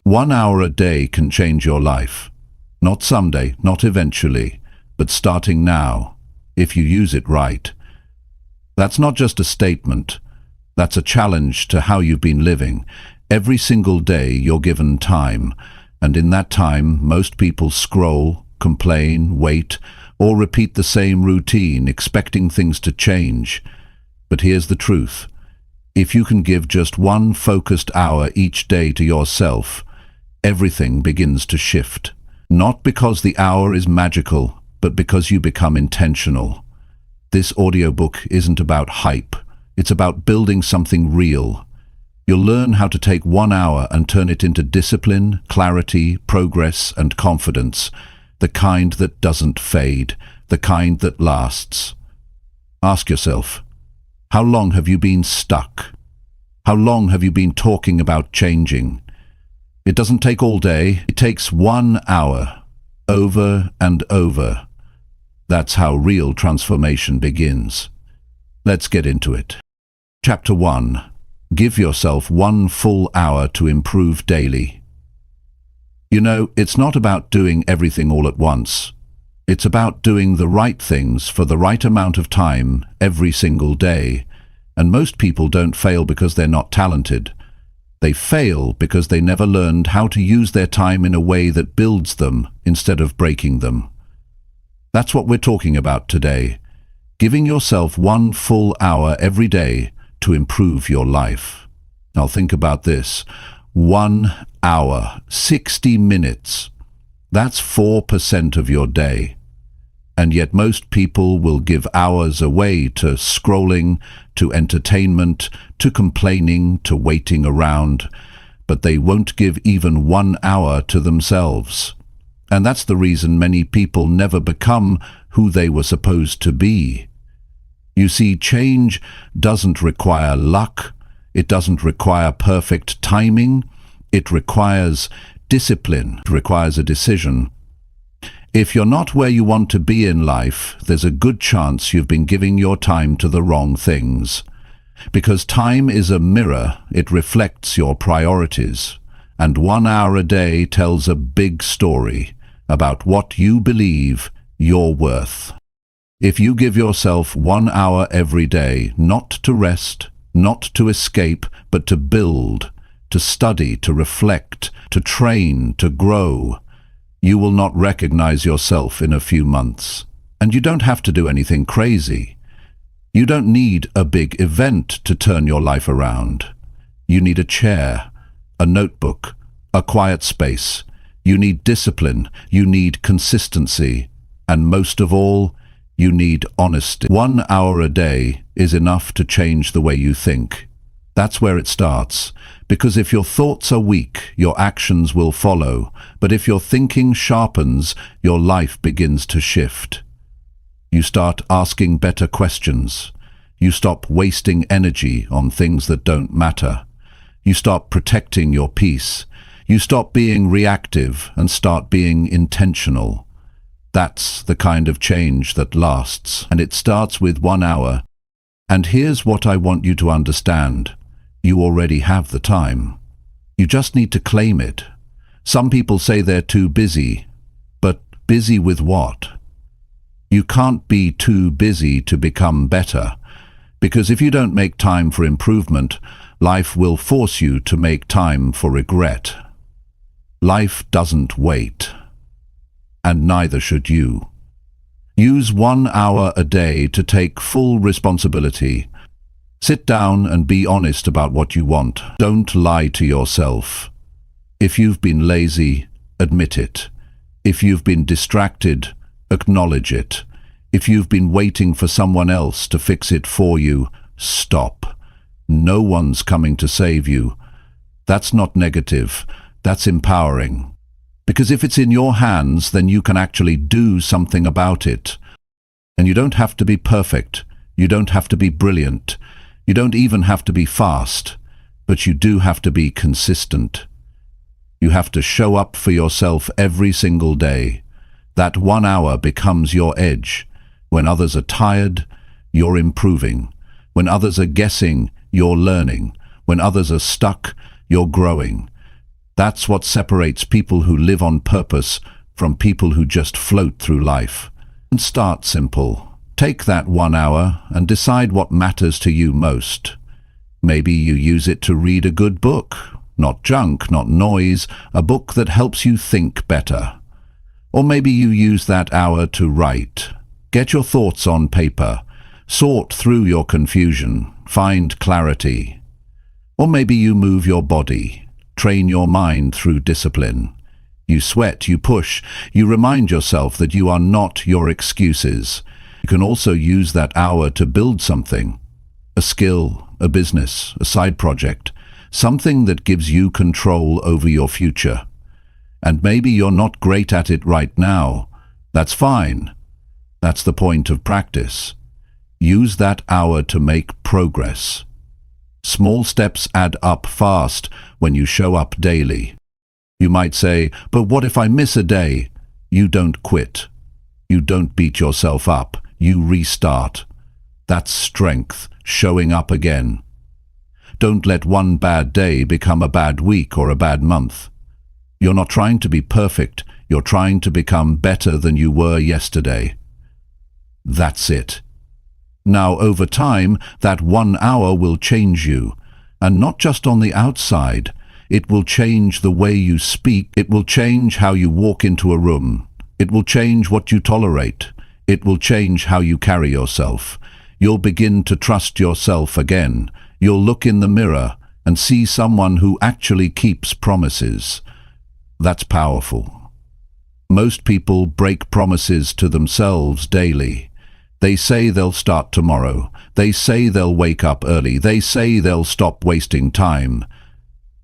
1 hour a day can change your life. Not someday, not eventually, but starting now, if you use it right. That's not just a statement. That's a challenge to how you've been living. Every single day you're given time, and in that time most people scroll, complain, wait, or repeat the same routine, expecting things to change. But here's the truth. If you can give just one focused hour each day to yourself, everything begins to shift. Not because the hour is magical, but because you become intentional. This audiobook isn't about hype. It's about building something real. You'll learn how to take 1 hour and turn it into discipline, clarity, progress, and confidence. The kind that doesn't fade, the kind that lasts. Ask yourself, how long have you been stuck? How long have you been talking about changing? It doesn't take all day. It takes 1 hour, over and over. That's how real transformation begins. Let's get into it. Chapter 1. Give yourself 1 full hour to improve daily. You know, it's not about doing everything all at once. It's about doing the right things for the right amount of time every single day. And most people don't fail because they're not talented. They fail because they never learned how to use their time in a way that builds them instead of breaking them. That's what we're talking about today. Giving yourself 1 full hour every day to improve your life. Now think about this. 1 hour, 60 minutes. That's 4% of your day. And yet most people will give hours away to scrolling, to entertainment, to complaining, to waiting around, but they won't give even 1 hour to themselves. And that's the reason many people never become who they were supposed to be. You see, change doesn't require luck. It doesn't require perfect timing. It requires discipline. It requires a decision. If you're not where you want to be in life, there's a good chance you've been giving your time to the wrong things. Because time is a mirror, it reflects your priorities. And 1 hour a day tells a big story about what you believe you're worth. If you give yourself 1 hour every day, not to rest, not to escape, but to build, to study, to reflect, to train, to grow, you will not recognize yourself in a few months. And you don't have to do anything crazy. You don't need a big event to turn your life around. You need a chair, a notebook, a quiet space. You need discipline. You need consistency. And most of all, you need honesty. 1 hour a day is enough to change the way you think. That's where it starts. Because if your thoughts are weak, your actions will follow. But if your thinking sharpens, your life begins to shift. You start asking better questions. You stop wasting energy on things that don't matter. You start protecting your peace. You stop being reactive and start being intentional. That's the kind of change that lasts, and it starts with 1 hour. And here's what I want you to understand. You already have the time. You just need to claim it. Some people say they're too busy, but busy with what? You can't be too busy to become better, because if you don't make time for improvement, life will force you to make time for regret. Life doesn't wait, and neither should you. Use 1 hour a day to take full responsibility. Sit down and be honest about what you want. Don't lie to yourself. If you've been lazy, admit it. If you've been distracted, acknowledge it. If you've been waiting for someone else to fix it for you, stop. No one's coming to save you. That's not negative. That's empowering. Because if it's in your hands, then you can actually do something about it. And you don't have to be perfect. You don't have to be brilliant. You don't even have to be fast. But you do have to be consistent. You have to show up for yourself every single day. That 1 hour becomes your edge. When others are tired, you're improving. When others are guessing, you're learning. When others are stuck, you're growing. That's what separates people who live on purpose from people who just float through life. And start simple. Take that 1 hour and decide what matters to you most. Maybe you use it to read a good book. Not junk, not noise, a book that helps you think better. Or maybe you use that hour to write. Get your thoughts on paper. Sort through your confusion. Find clarity. Or maybe you move your body. Train your mind through discipline. You sweat, you push, you remind yourself that you are not your excuses. You can also use that hour to build something. A skill, a business, a side project. Something that gives you control over your future. And maybe you're not great at it right now. That's fine. That's the point of practice. Use that hour to make progress. Small steps add up fast when you show up daily. You might say, but what if I miss a day? You don't quit. You don't beat yourself up. You restart. That's strength, showing up again. Don't let one bad day become a bad week or a bad month. You're not trying to be perfect. You're trying to become better than you were yesterday. That's it. Now, over time, that 1 hour will change you. And not just on the outside. It will change the way you speak. It will change how you walk into a room. It will change what you tolerate. It will change how you carry yourself. You'll begin to trust yourself again. You'll look in the mirror and see someone who actually keeps promises. That's powerful. Most people break promises to themselves daily. They say they'll start tomorrow. They say they'll wake up early. They say they'll stop wasting time.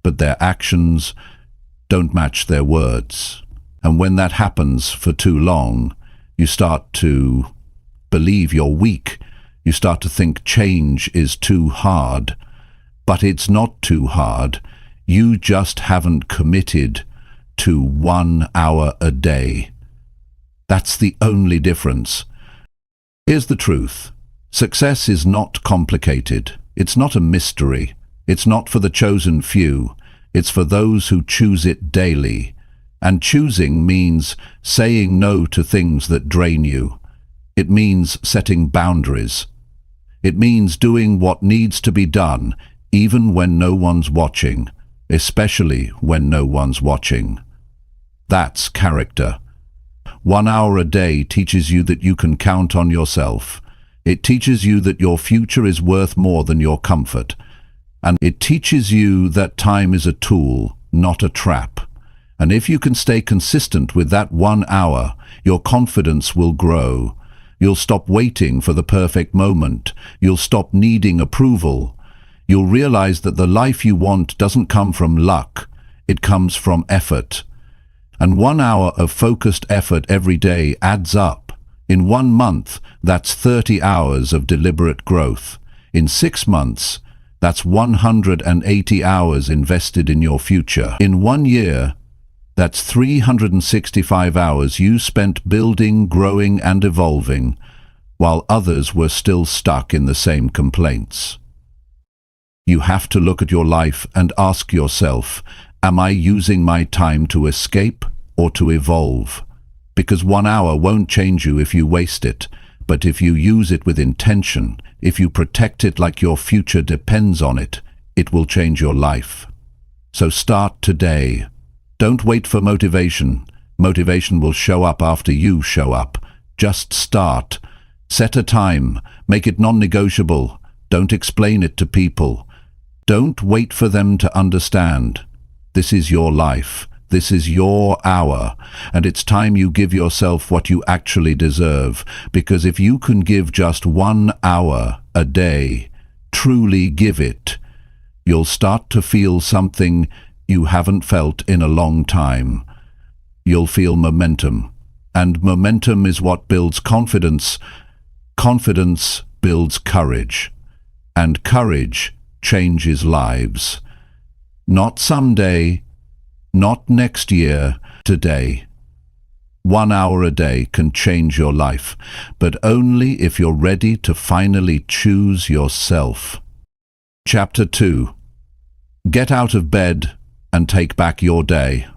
But their actions don't match their words. And when that happens for too long, you start to believe you're weak. You start to think change is too hard. But it's not too hard. You just haven't committed to 1 hour a day. That's the only difference. Here's the truth. Success is not complicated. It's not a mystery. It's not for the chosen few. It's for those who choose it daily. And choosing means saying no to things that drain you. It means setting boundaries. It means doing what needs to be done, even when no one's watching, especially when no one's watching. That's character. 1 hour a day teaches you that you can count on yourself. It teaches you that your future is worth more than your comfort. And it teaches you that time is a tool, not a trap. And if you can stay consistent with that 1 hour, your confidence will grow. You'll stop waiting for the perfect moment. You'll stop needing approval. You'll realize that the life you want doesn't come from luck. It comes from effort. And 1 hour of focused effort every day adds up. In 1 month, that's 30 hours of deliberate growth. In 6 months, that's 180 hours invested in your future. In 1 year, that's 365 hours you spent building, growing, and evolving, while others were still stuck in the same complaints. You have to look at your life and ask yourself, am I using my time to escape or to evolve? Because 1 hour won't change you if you waste it, but if you use it with intention, if you protect it like your future depends on it, it will change your life. So start today. Don't wait for motivation. Motivation will show up after you show up. Just start. Set a time. Make it non-negotiable. Don't explain it to people. Don't wait for them to understand. This is your life. This is your hour, and it's time you give yourself what you actually deserve, because if you can give just 1 hour a day, truly give it, you'll start to feel something you haven't felt in a long time. You'll feel momentum, and momentum is what builds confidence. Confidence builds courage, and courage changes lives. Not someday, not next year, today. 1 hour a day can change your life, but only if you're ready to finally choose yourself. Chapter 2. Get out of bed and take back your day.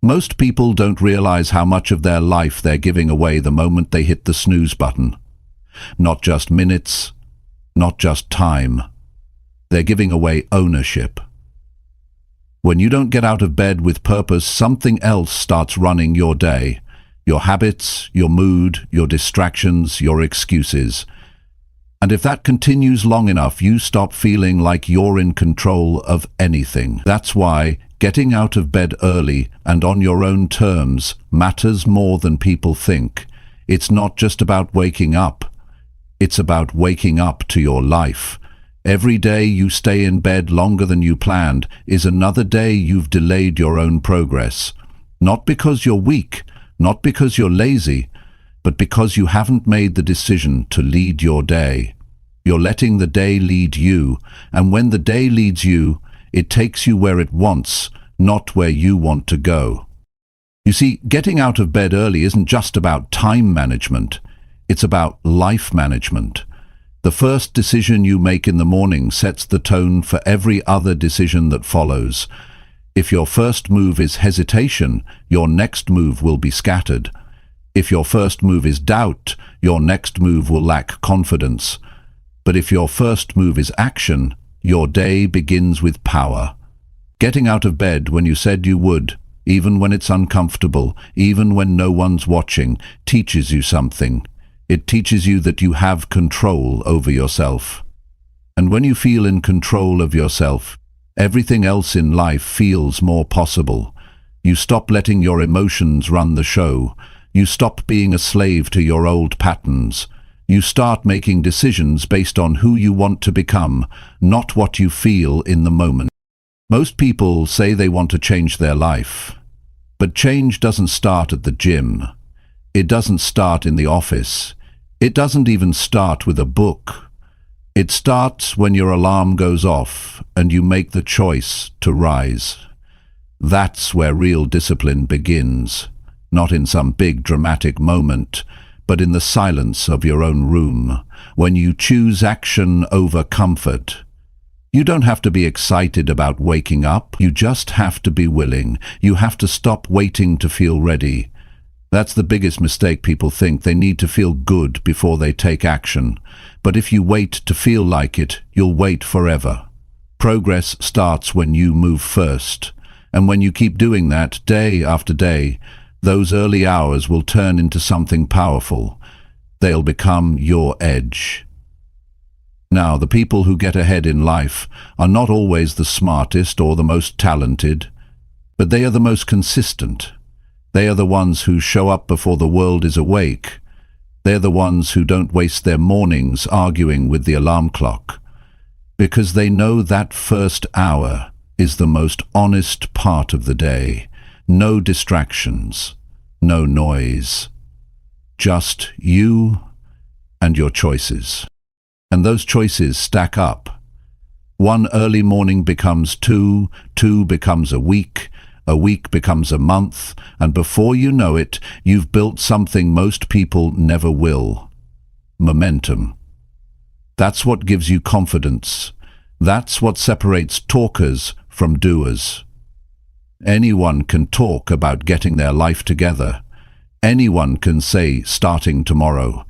Most people don't realize how much of their life they're giving away the moment they hit the snooze button. Not just minutes, not just time. They're giving away ownership. When you don't get out of bed with purpose, something else starts running your day. Your habits, your mood, your distractions, your excuses. And if that continues long enough, you stop feeling like you're in control of anything. That's why getting out of bed early and on your own terms matters more than people think. It's not just about waking up. It's about waking up to your life. Every day you stay in bed longer than you planned is another day you've delayed your own progress. Not because you're weak, not because you're lazy, but because you haven't made the decision to lead your day. You're letting the day lead you, and when the day leads you, it takes you where it wants, not where you want to go. You see, getting out of bed early isn't just about time management. It's about life management. The first decision you make in the morning sets the tone for every other decision that follows. If your first move is hesitation, your next move will be scattered. If your first move is doubt, your next move will lack confidence. But if your first move is action, your day begins with power. Getting out of bed when you said you would, even when it's uncomfortable, even when no one's watching, teaches you something. It teaches you that you have control over yourself. And when you feel in control of yourself, everything else in life feels more possible. You stop letting your emotions run the show. You stop being a slave to your old patterns. You start making decisions based on who you want to become, not what you feel in the moment. Most people say they want to change their life. But change doesn't start at the gym. It doesn't start in the office. It doesn't even start with a book. It starts when your alarm goes off and you make the choice to rise. That's where real discipline begins, not in some big dramatic moment, but in the silence of your own room, when you choose action over comfort. You don't have to be excited about waking up. You just have to be willing. You have to stop waiting to feel ready. That's the biggest mistake. People think they need to feel good before they take action. But if you wait to feel like it, you'll wait forever. Progress starts when you move first. And when you keep doing that day after day, those early hours will turn into something powerful. They'll become your edge. Now, the people who get ahead in life are not always the smartest or the most talented, but they are the most consistent. They are the ones who show up before the world is awake. They're the ones who don't waste their mornings arguing with the alarm clock, because they know that first hour is the most honest part of the day. No distractions, no noise. Just you and your choices. And those choices stack up. One early morning becomes two becomes a week becomes a month, and before you know it, you've built something most people never will. Momentum. That's what gives you confidence. That's what separates talkers from doers. Anyone can talk about getting their life together. Anyone can say starting tomorrow.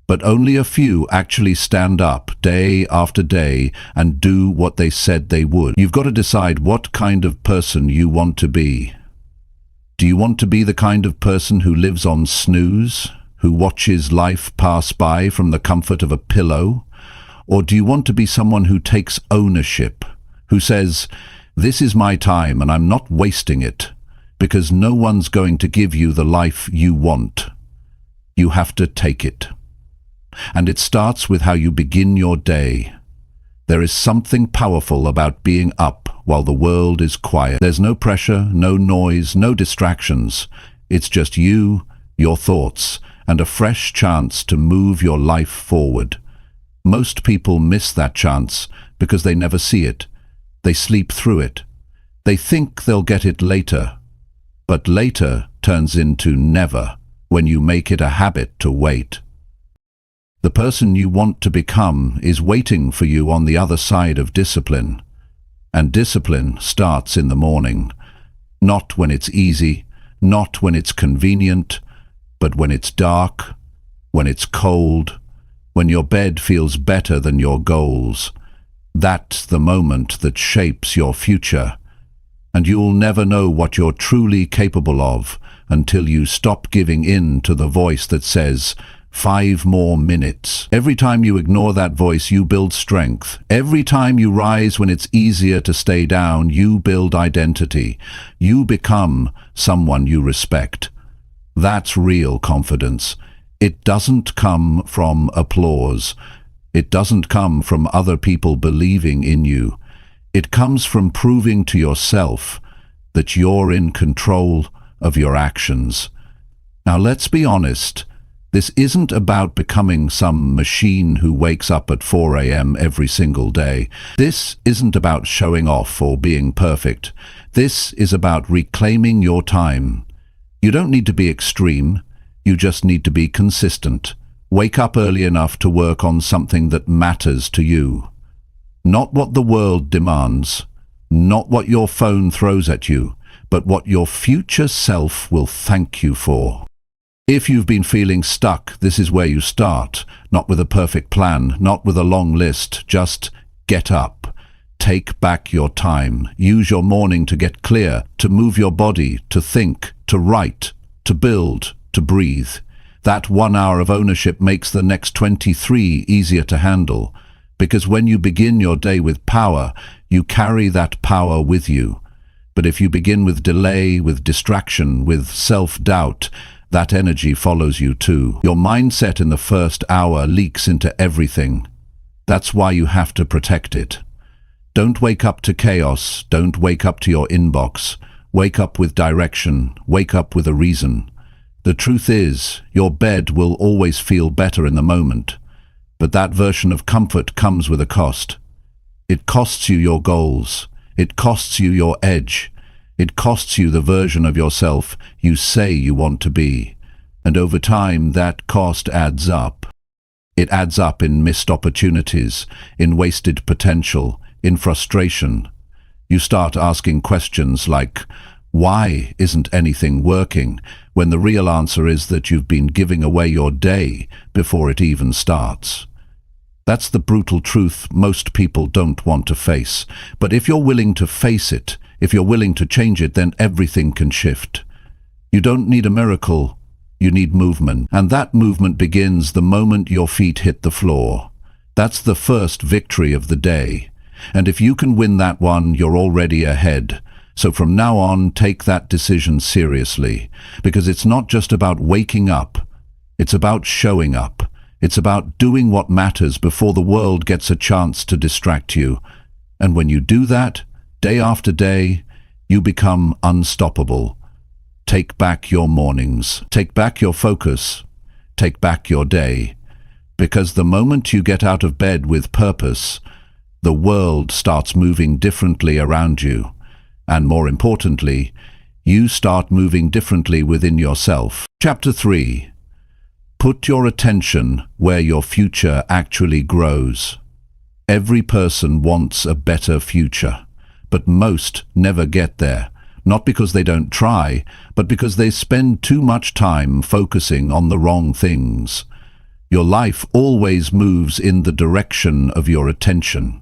But only a few actually stand up day after day and do what they said they would. You've got to decide what kind of person you want to be. Do you want to be the kind of person who lives on snooze, who watches life pass by from the comfort of a pillow? Or do you want to be someone who takes ownership, who says, "This is my time and I'm not wasting it," because no one's going to give you the life you want. You have to take it. And it starts with how you begin your day. There is something powerful about being up while the world is quiet. There's no pressure, no noise, no distractions. It's just you, your thoughts, and a fresh chance to move your life forward. Most people miss that chance because they never see it. They sleep through it. They think they'll get it later. But later turns into never when you make it a habit to wait. The person you want to become is waiting for you on the other side of discipline. And discipline starts in the morning. Not when it's easy, not when it's convenient, but when it's dark, when it's cold, when your bed feels better than your goals. That's the moment that shapes your future. And you'll never know what you're truly capable of until you stop giving in to the voice that says, 5 more minutes. Every time you ignore that voice, you build strength. Every time you rise when it's easier to stay down, you build identity. You become someone you respect. That's real confidence. It doesn't come from applause. It doesn't come from other people believing in you. It comes from proving to yourself that you're in control of your actions. Now let's be honest. This isn't about becoming some machine who wakes up at 4 a.m. every single day. This isn't about showing off or being perfect. This is about reclaiming your time. You don't need to be extreme. You just need to be consistent. Wake up early enough to work on something that matters to you. Not what the world demands, not what your phone throws at you, but what your future self will thank you for. If you've been feeling stuck, this is where you start. Not with a perfect plan, not with a long list. Just get up. Take back your time. Use your morning to get clear, to move your body, to think, to write, to build, to breathe. That 1 hour of ownership makes the next 23 easier to handle. Because when you begin your day with power, you carry that power with you. But if you begin with delay, with distraction, with self-doubt, that energy follows you too. Your mindset in the first hour leaks into everything. That's why you have to protect it. Don't wake up to chaos. Don't wake up to your inbox. Wake up with direction. Wake up with a reason. The truth is, your bed will always feel better in the moment. But that version of comfort comes with a cost. It costs you your goals. It costs you your edge. It costs you the version of yourself you say you want to be. And over time, that cost adds up. It adds up in missed opportunities, in wasted potential, in frustration. You start asking questions like, why isn't anything working? When the real answer is that you've been giving away your day before it even starts. That's the brutal truth most people don't want to face. But if you're willing to face it, if you're willing to change it, then everything can shift. You don't need a miracle, you need movement. And that movement begins the moment your feet hit the floor. That's the first victory of the day. And if you can win that one, you're already ahead. So from now on, take that decision seriously. Because it's not just about waking up, it's about showing up. It's about doing what matters before the world gets a chance to distract you. And when you do that, day after day, you become unstoppable. Take back your mornings. Take back your focus. Take back your day. Because the moment you get out of bed with purpose, the world starts moving differently around you. And more importantly, you start moving differently within yourself. Chapter 3. Put your attention where your future actually grows. Every person wants a better future, but most never get there. Not because they don't try, but because they spend too much time focusing on the wrong things. Your life always moves in the direction of your attention.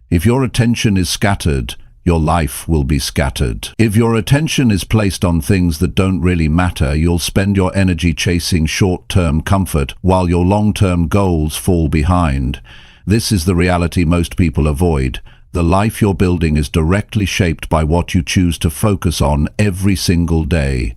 If your attention is scattered, your life will be scattered. If your attention is placed on things that don't really matter, you'll spend your energy chasing short-term comfort while your long-term goals fall behind. This is the reality most people avoid. The life you're building is directly shaped by what you choose to focus on every single day.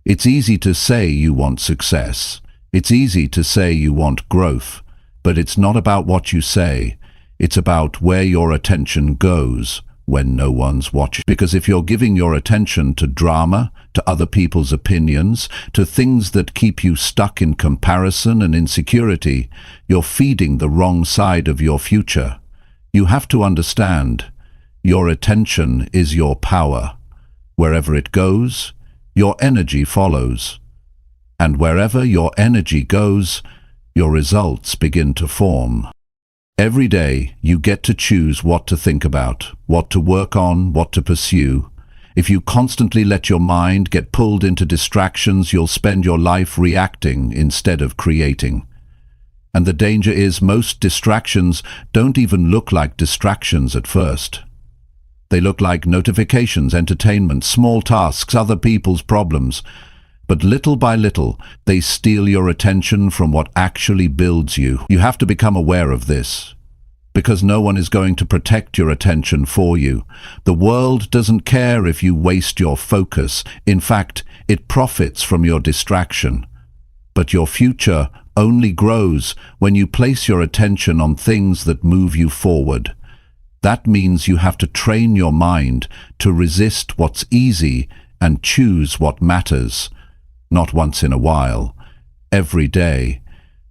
It's easy to say you want success. It's easy to say you want growth. But it's not about what you say. It's about where your attention goes when no one's watching. Because if you're giving your attention to drama, to other people's opinions, to things that keep you stuck in comparison and insecurity, you're feeding the wrong side of your future. You have to understand, your attention is your power. Wherever it goes, your energy follows. And wherever your energy goes, your results begin to form. Every day, you get to choose what to think about, what to work on, what to pursue. If you constantly let your mind get pulled into distractions, you'll spend your life reacting instead of creating. And the danger is most distractions don't even look like distractions at first. They look like notifications, entertainment, small tasks, other people's problems. But little by little, they steal your attention from what actually builds you. You have to become aware of this, because no one is going to protect your attention for you. The world doesn't care if you waste your focus. In fact, it profits from your distraction. But your future only grows when you place your attention on things that move you forward. That means you have to train your mind to resist what's easy and choose what matters. Not once in a while, every day.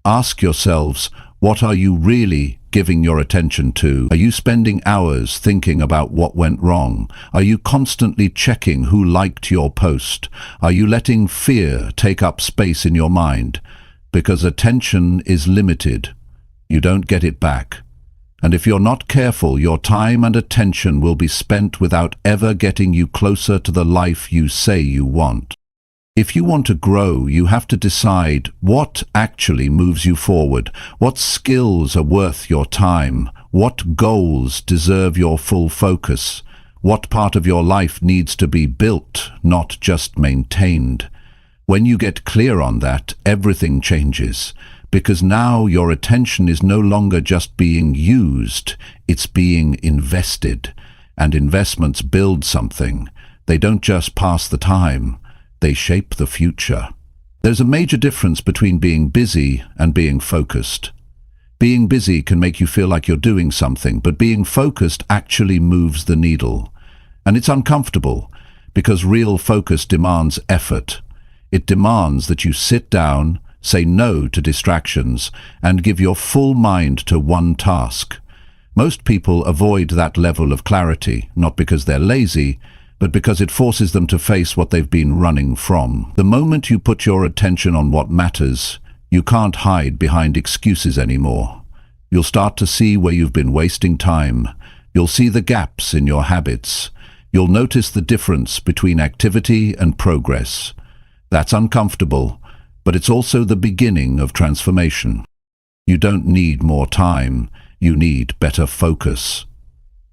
Ask yourselves, what are you really giving your attention to? Are you spending hours thinking about what went wrong? Are you constantly checking who liked your post? Are you letting fear take up space in your mind? Because attention is limited. You don't get it back. And if you're not careful, your time and attention will be spent without ever getting you closer to the life you say you want. If you want to grow, you have to decide what actually moves you forward, what skills are worth your time, what goals deserve your full focus, what part of your life needs to be built, not just maintained. When you get clear on that, everything changes, because now your attention is no longer just being used, it's being invested. And investments build something. They don't just pass the time. They shape the future. There's a major difference between being busy and being focused. Being busy can make you feel like you're doing something, but being focused actually moves the needle. And it's uncomfortable, because real focus demands effort. It demands that you sit down, say no to distractions, and give your full mind to one task. Most people avoid that level of clarity, not because they're lazy, but because it forces them to face what they've been running from. The moment you put your attention on what matters, you can't hide behind excuses anymore. You'll start to see where you've been wasting time. You'll see the gaps in your habits. You'll notice the difference between activity and progress. That's uncomfortable, but it's also the beginning of transformation. You don't need more time. You need better focus.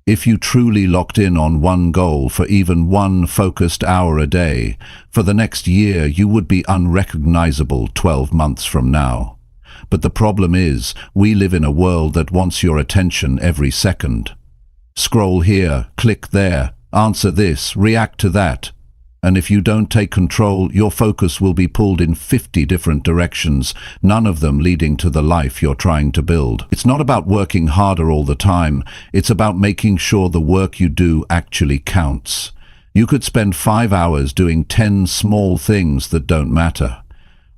If you truly locked in on one goal for even one focused hour a day, for the next year you would be unrecognizable 12 months from now. But the problem is, we live in a world that wants your attention every second. Scroll here, click there, answer this, react to that. And if you don't take control, your focus will be pulled in 50 different directions, none of them leading to the life you're trying to build. It's not about working harder all the time. It's about making sure the work you do actually counts. You could spend 5 hours doing 10 small things that don't matter.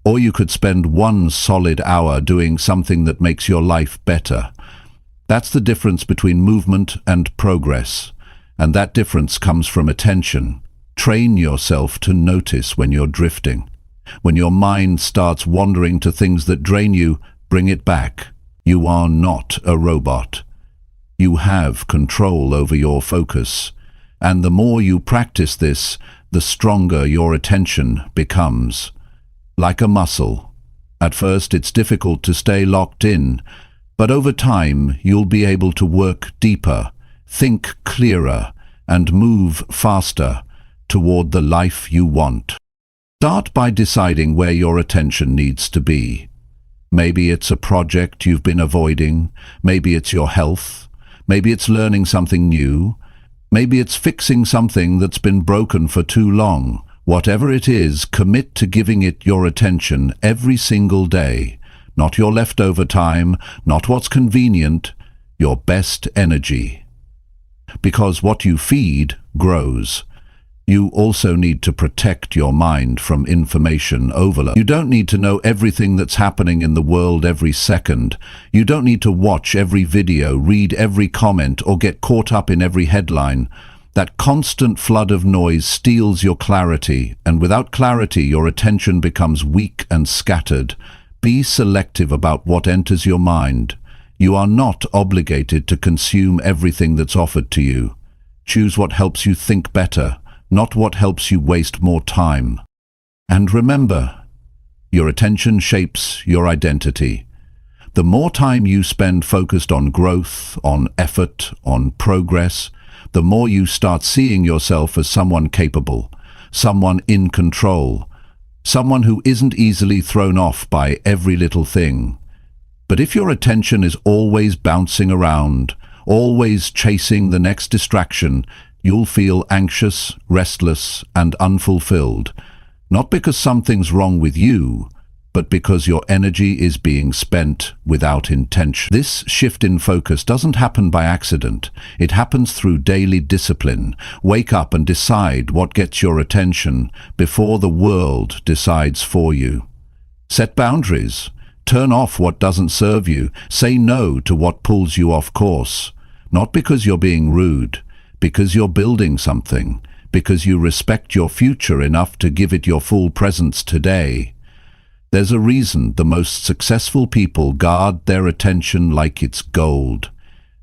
Or you could spend 1 solid hour doing something that makes your life better. That's the difference between movement and progress. And that difference comes from attention. Train yourself to notice when you're drifting. When your mind starts wandering to things that drain you, bring it back. You are not a robot. You have control over your focus. And the more you practice this, the stronger your attention becomes. Like a muscle. At first it's difficult to stay locked in, but over time you'll be able to work deeper, think clearer, and move faster toward the life you want. Start by deciding where your attention needs to be. Maybe it's a project you've been avoiding, maybe it's your health, maybe it's learning something new, maybe it's fixing something that's been broken for too long. Whatever it is, commit to giving it your attention every single day. Not your leftover time, not what's convenient, your best energy. Because what you feed grows. You also need to protect your mind from information overload. You don't need to know everything that's happening in the world every second. You don't need to watch every video, read every comment, or get caught up in every headline. That constant flood of noise steals your clarity, and without clarity your attention becomes weak and scattered. Be selective about what enters your mind. You are not obligated to consume everything that's offered to you. Choose what helps you think better, not what helps you waste more time. And remember, your attention shapes your identity. The more time you spend focused on growth, on effort, on progress, the more you start seeing yourself as someone capable, someone in control, someone who isn't easily thrown off by every little thing. But if your attention is always bouncing around, always chasing the next distraction, you'll feel anxious, restless, and unfulfilled, not because something's wrong with you, but because your energy is being spent without intention. This shift in focus doesn't happen by accident. It happens through daily discipline. Wake up and decide what gets your attention before the world decides for you. Set boundaries. Turn off what doesn't serve you. Say no to what pulls you off course. Not because you're being rude, because you're building something, because you respect your future enough to give it your full presence today. There's a reason the most successful people guard their attention like it's gold,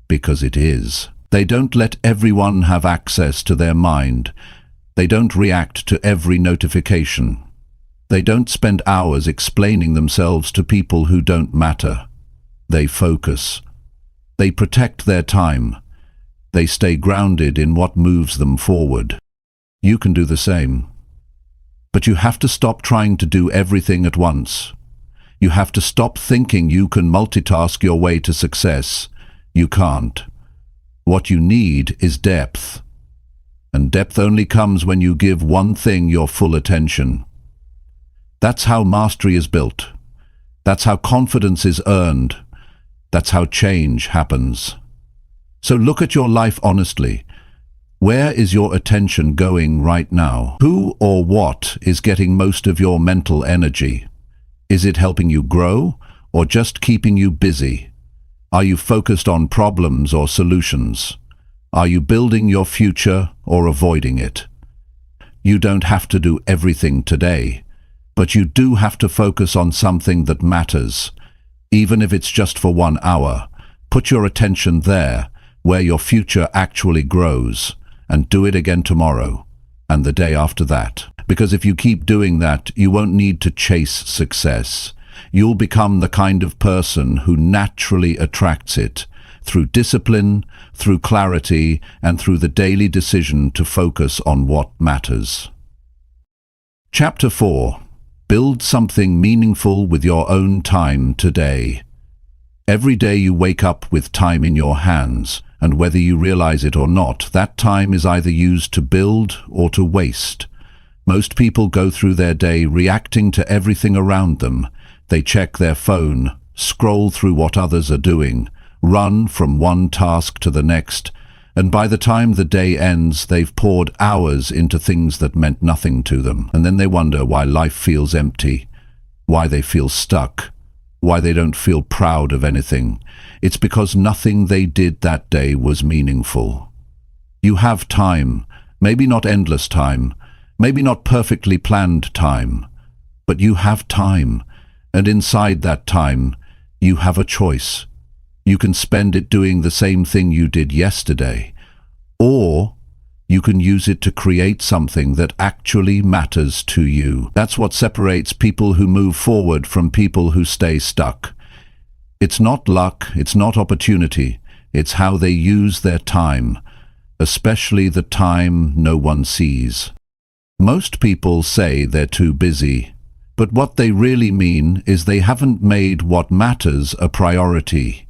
because it is. They don't let everyone have access to their mind. They don't react to every notification. They don't spend hours explaining themselves to people who don't matter. They focus. They protect their time. They stay grounded in what moves them forward. You can do the same. But you have to stop trying to do everything at once. You have to stop thinking you can multitask your way to success. You can't. What you need is depth. And depth only comes when you give one thing your full attention. That's how mastery is built. That's how confidence is earned. That's how change happens. So look at your life honestly. Where is your attention going right now? Who or what is getting most of your mental energy? Is it helping you grow or just keeping you busy? Are you focused on problems or solutions? Are you building your future or avoiding it? You don't have to do everything today, but you do have to focus on something that matters. Even if it's just for 1 hour, put your attention there, where your future actually grows, and do it again tomorrow, and the day after that. Because if you keep doing that, you won't need to chase success. You'll become the kind of person who naturally attracts it, through discipline, through clarity, and through the daily decision to focus on what matters. Chapter 4. Build something meaningful with your own time today. Every day you wake up with time in your hands, and whether you realize it or not, that time is either used to build or to waste. Most people go through their day reacting to everything around them. They check their phone, scroll through what others are doing, run from one task to the next, and by the time the day ends, they've poured hours into things that meant nothing to them. And then they wonder why life feels empty, why they feel stuck, why they don't feel proud of anything. It's because nothing they did that day was meaningful. You have time, maybe not endless time, maybe not perfectly planned time, but you have time, and inside that time, you have a choice. You can spend it doing the same thing you did yesterday, or you can use it to create something that actually matters to you. That's what separates people who move forward from people who stay stuck. It's not luck, it's not opportunity, it's how they use their time, especially the time no one sees. Most people say they're too busy, but what they really mean is they haven't made what matters a priority.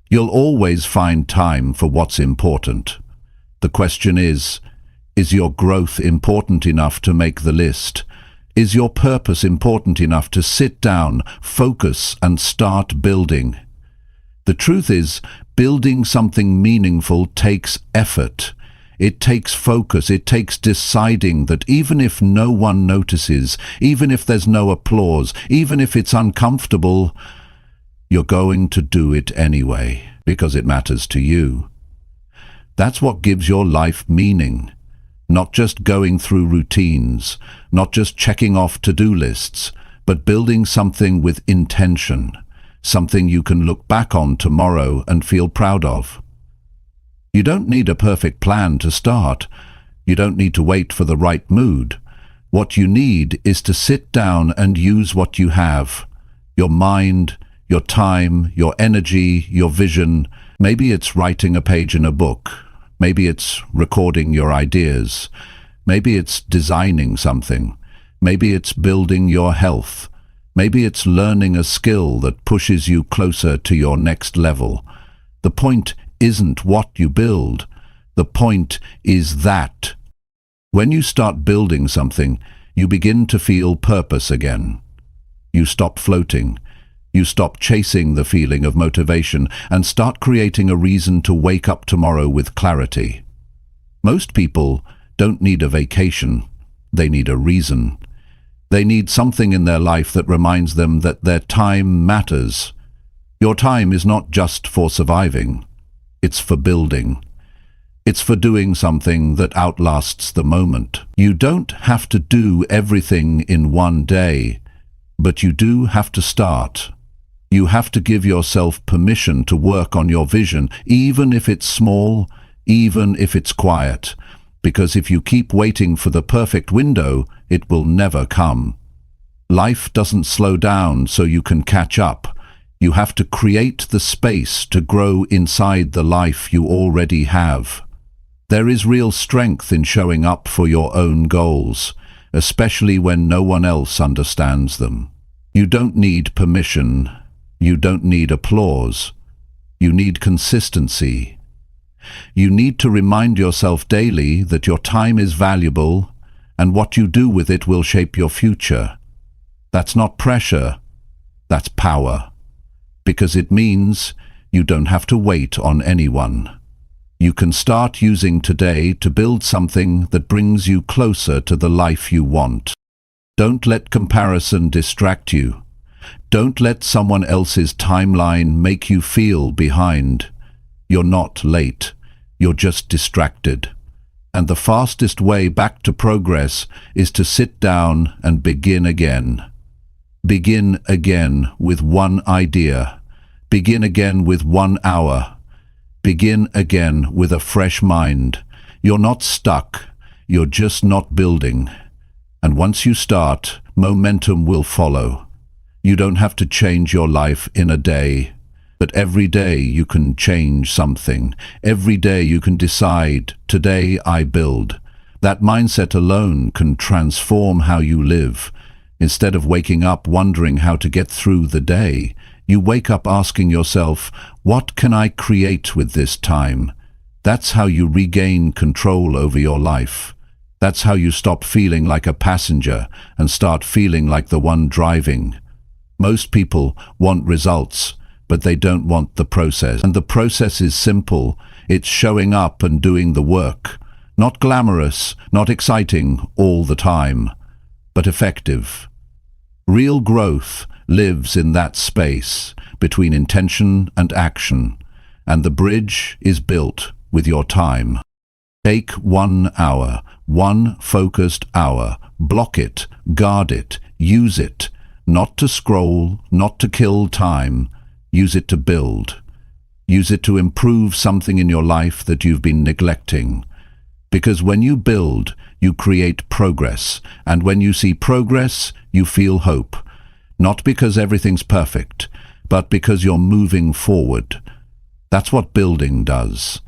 You'll always find time for what's important. The question is your growth important enough to make the list? Is your purpose important enough to sit down, focus, and start building? The truth is, building something meaningful takes effort. It takes focus. It takes deciding that even if no one notices, even if there's no applause, even if it's uncomfortable, you're going to do it anyway, because it matters to you. That's what gives your life meaning. Not just going through routines, not just checking off to-do lists, but building something with intention, something you can look back on tomorrow and feel proud of. You don't need a perfect plan to start. You don't need to wait for the right mood. What you need is to sit down and use what you have. Your mind, your time, your energy, your vision. Maybe it's writing a page in a book. Maybe it's recording your ideas. Maybe it's designing something. Maybe it's building your health. Maybe it's learning a skill that pushes you closer to your next level. The point isn't what you build. The point is that. When you start building something, you begin to feel purpose again. You stop floating. You stop chasing the feeling of motivation and start creating a reason to wake up tomorrow with clarity. Most people don't need a vacation. They need a reason. They need something in their life that reminds them that their time matters. Your time is not just for surviving. It's for building. It's for doing something that outlasts the moment. You don't have to do everything in one day, but you do have to start. You have to give yourself permission to work on your vision, even if it's small, even if it's quiet. Because if you keep waiting for the perfect window, it will never come. Life doesn't slow down so you can catch up. You have to create the space to grow inside the life you already have. There is real strength in showing up for your own goals, especially when no one else understands them. You don't need permission. You don't need applause. You need consistency. You need to remind yourself daily that your time is valuable and what you do with it will shape your future. That's not pressure, that's power. Because it means you don't have to wait on anyone. You can start using today to build something that brings you closer to the life you want. Don't let comparison distract you. Don't let someone else's timeline make you feel behind. You're not late. You're just distracted. And the fastest way back to progress is to sit down and begin again. Begin again with one idea. Begin again with 1 hour. Begin again with a fresh mind. You're not stuck. You're just not building. And once you start, momentum will follow. You don't have to change your life in a day. But every day you can change something. Every day you can decide, today I build. That mindset alone can transform how you live. Instead of waking up wondering how to get through the day, you wake up asking yourself, what can I create with this time? That's how you regain control over your life. That's how you stop feeling like a passenger and start feeling like the one driving. Most people want results, but they don't want the process. And the process is simple. It's showing up and doing the work. Not glamorous, not exciting all the time, but effective. Real growth lives in that space between intention and action, and the bridge is built with your time. Take 1 hour, one focused hour, block it, guard it, use it, not to scroll, not to kill time. Use it to build. Use it to improve something in your life that you've been neglecting. Because when you build, you create progress. And when you see progress, you feel hope. Not because everything's perfect, but because you're moving forward. That's what building does.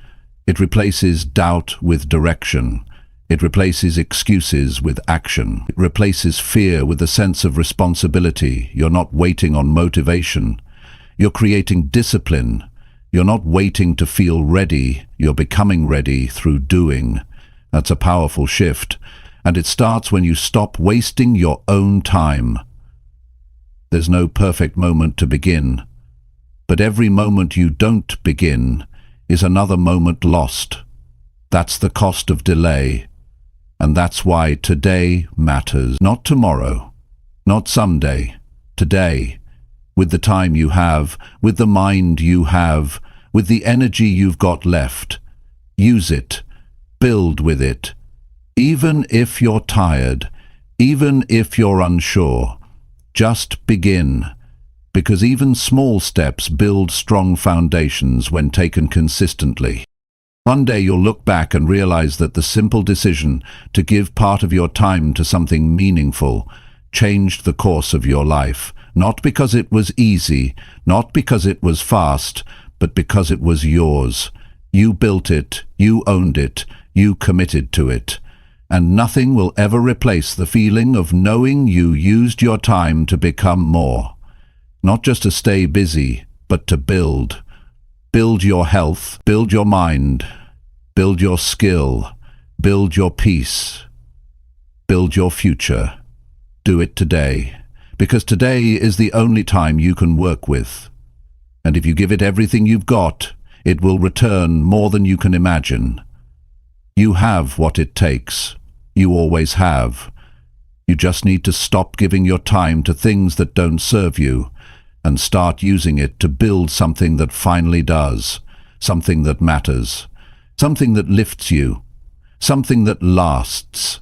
It replaces doubt with direction. It replaces excuses with action. It replaces fear with a sense of responsibility. You're not waiting on motivation. You're creating discipline. You're not waiting to feel ready. You're becoming ready through doing. That's a powerful shift. And it starts when you stop wasting your own time. There's no perfect moment to begin. But every moment you don't begin is another moment lost. That's the cost of delay. And that's why today matters. Not tomorrow. Not someday. Today. With the time you have, with the mind you have, with the energy you've got left. Use it. Build with it. Even if you're tired, even if you're unsure, just begin. because even small steps build strong foundations when taken consistently. One day you'll look back and realize that the simple decision to give part of your time to something meaningful changed the course of your life, not because it was easy, not because it was fast, but because it was yours. You built it, you owned it, you committed to it. And nothing will ever replace the feeling of knowing you used your time to become more. Not just to stay busy, but to build. Build your health, build your mind, build your skill, build your peace, build your future. Do it today, because today is the only time you can work with. And if you give it everything you've got, it will return more than you can imagine. You have what it takes. You always have. You just need to stop giving your time to things that don't serve you and start using it to build something that finally does, something that matters, something that lifts you, something that lasts.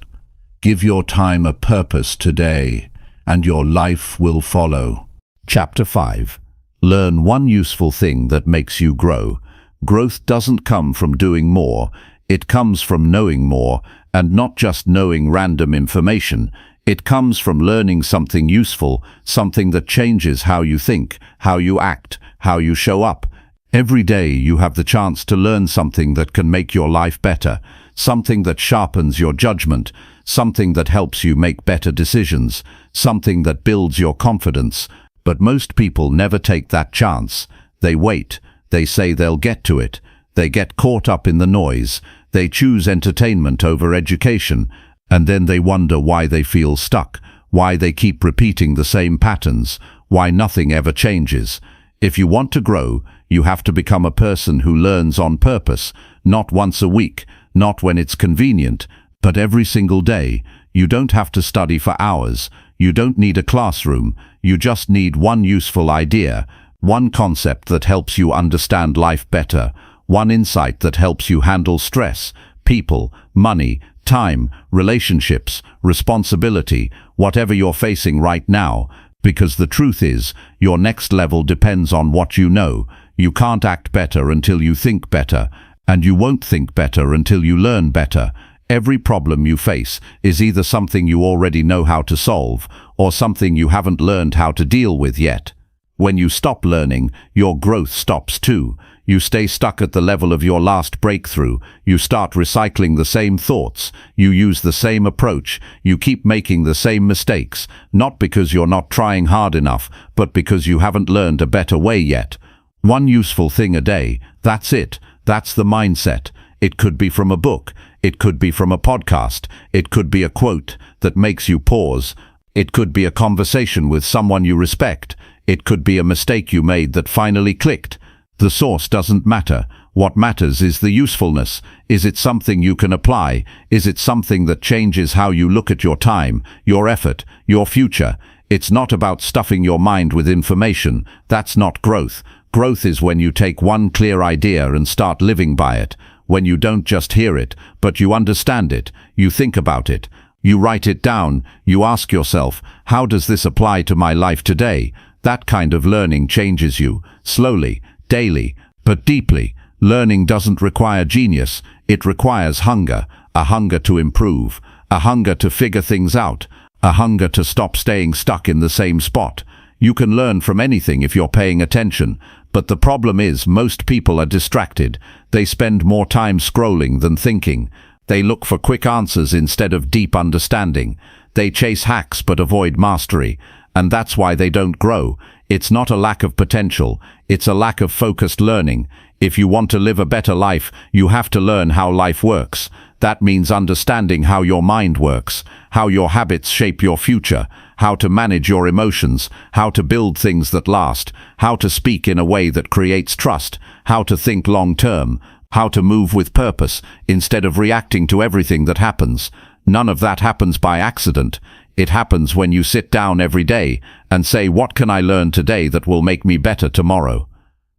Give your time a purpose today, and your life will follow. Chapter 5. Learn one useful thing that makes you grow. Growth doesn't come from doing more, it comes from knowing more, and not just knowing random information. It comes from learning something useful, something that changes how you think, how you act, how you show up. Every day you have the chance to learn something that can make your life better, something that sharpens your judgment, something that helps you make better decisions, something that builds your confidence. But most people never take that chance. They wait. They say they'll get to it. They get caught up in the noise. They choose entertainment over education. And then they wonder why they feel stuck, why they keep repeating the same patterns, why nothing ever changes. If you want to grow, you have to become a person who learns on purpose, not once a week, not when it's convenient, but every single day. You don't have to study for hours. You don't need a classroom. You just need one useful idea, one concept that helps you understand life better, one insight that helps you handle stress, people, money, time, relationships, responsibility, whatever you're facing right now. Because the truth is, your next level depends on what you know. You can't act better until you think better, and you won't think better until you learn better. Every problem you face is either something you already know how to solve, or something you haven't learned how to deal with yet. When you stop learning, your growth stops too. You stay stuck at the level of your last breakthrough. You start recycling the same thoughts. You use the same approach. You keep making the same mistakes, not because you're not trying hard enough, but because you haven't learned a better way yet. One useful thing a day, that's it. That's the mindset. It could be from a book. It could be from a podcast. It could be a quote that makes you pause. It could be a conversation with someone you respect. It could be a mistake you made that finally clicked. The source doesn't matter. What matters is the usefulness. Is it something you can apply? Is it something that changes how you look at your time, your effort, your future? It's not about stuffing your mind with information. That's not growth. Growth is when you take one clear idea and start living by it. When you don't just hear it, but you understand it. You think about it. You write it down. You ask yourself, how does this apply to my life today? That kind of learning changes you, slowly, daily, but deeply. Learning doesn't require genius. It requires hunger, a hunger to improve, a hunger to figure things out, a hunger to stop staying stuck in the same spot. You can learn from anything if you're paying attention, but the problem is most people are distracted. They spend more time scrolling than thinking. They look for quick answers instead of deep understanding. They chase hacks but avoid mastery, and that's why they don't grow. It's not a lack of potential, it's a lack of focused learning. If you want to live a better life, you have to learn how life works. That means understanding how your mind works, how your habits shape your future, how to manage your emotions, how to build things that last, how to speak in a way that creates trust, how to think long-term, how to move with purpose instead of reacting to everything that happens. None of that happens by accident. It happens when you sit down every day and say, what can I learn today that will make me better tomorrow?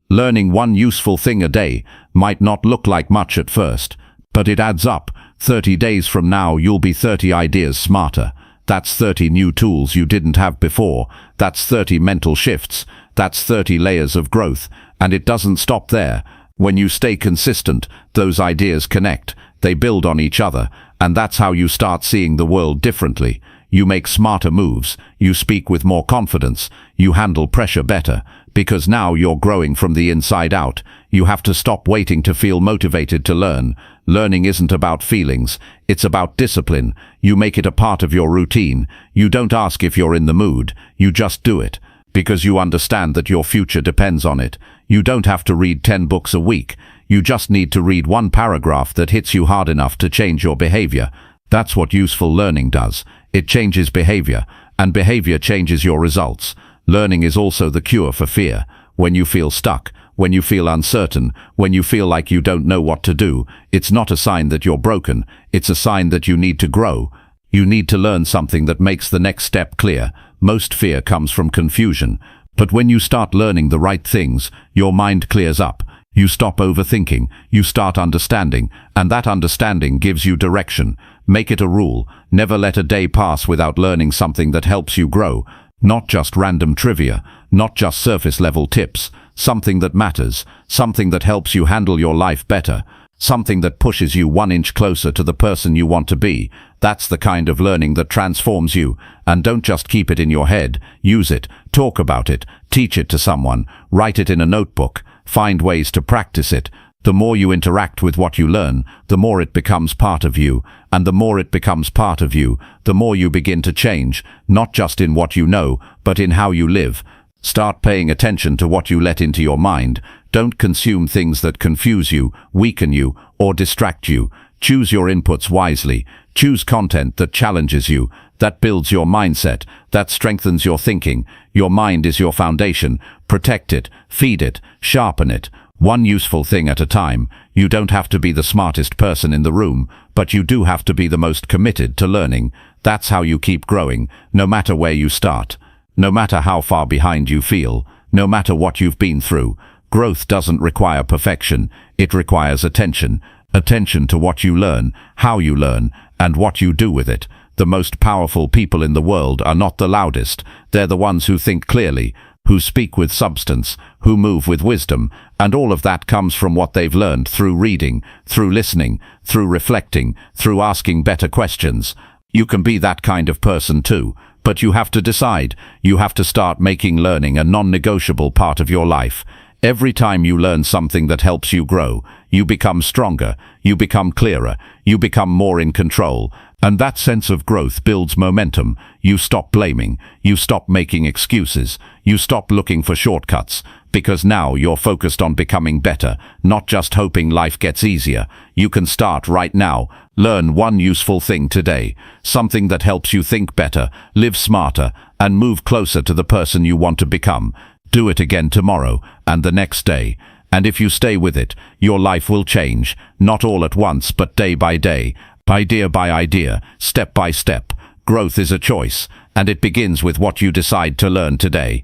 Learning one useful thing a day might not look like much at first, but it adds up. 30 days from now, you'll be 30 ideas smarter. That's 30 new tools you didn't have before. That's 30 mental shifts. That's 30 layers of growth. And it doesn't stop there. When you stay consistent, those ideas connect. They build on each other. And that's how you start seeing the world differently. You make smarter moves. You speak with more confidence. You handle pressure better. Because now you're growing from the inside out. You have to stop waiting to feel motivated to learn. Learning isn't about feelings. It's about discipline. You make it a part of your routine. You don't ask if you're in the mood. You just do it. Because you understand that your future depends on it. You don't have to read 10 books a week. You just need to read one paragraph that hits you hard enough to change your behavior. That's what useful learning does. It changes behavior, and behavior changes your results. Learning is also the cure for fear. When you feel stuck, when you feel uncertain, when you feel like you don't know what to do, it's not a sign that you're broken. It's a sign that you need to grow. You need to learn something that makes the next step clear. Most fear comes from confusion. But when you start learning the right things, your mind clears up. You stop overthinking. You start understanding. And that understanding gives you direction. Make it a rule. Never let a day pass without learning something that helps you grow. Not just random trivia. Not just surface-level tips. Something that matters. Something that helps you handle your life better. Something that pushes you 1 inch closer to the person you want to be. That's the kind of learning that transforms you. And don't just keep it in your head. Use it. Talk about it. Teach it to someone. Write it in a notebook. Find ways to practice it. The more you interact with what you learn, the more it becomes part of you. And the more it becomes part of you, the more you begin to change, not just in what you know, but in how you live. Start paying attention to what you let into your mind. Don't consume things that confuse you, weaken you, or distract you. Choose your inputs wisely. Choose content that challenges you, that builds your mindset, that strengthens your thinking. Your mind is your foundation. Protect it, feed it, sharpen it. One useful thing at a time. You don't have to be the smartest person in the room, but you do have to be the most committed to learning. That's how you keep growing, no matter where you start. No matter how far behind you feel, no matter what you've been through. Growth doesn't require perfection. It requires attention. Attention to what you learn, how you learn, and what you do with it. The most powerful people in the world are not the loudest. They're the ones who think clearly, who speak with substance, who move with wisdom, and all of that comes from what they've learned through reading, through listening, through reflecting, through asking better questions. You can be that kind of person too, but you have to decide. You have to start making learning a non-negotiable part of your life. Every time you learn something that helps you grow, you become stronger, you become clearer, you become more in control. And that sense of growth builds momentum. You stop blaming. You stop making excuses. You stop looking for shortcuts. Because now you're focused on becoming better, not just hoping life gets easier. You can start right now. Learn one useful thing today. Something that helps you think better, live smarter, and move closer to the person you want to become. Do it again tomorrow, and the next day. And if you stay with it, your life will change. Not all at once, but day by day. Idea by idea, step by step. Growth is a choice, and it begins with what you decide to learn today.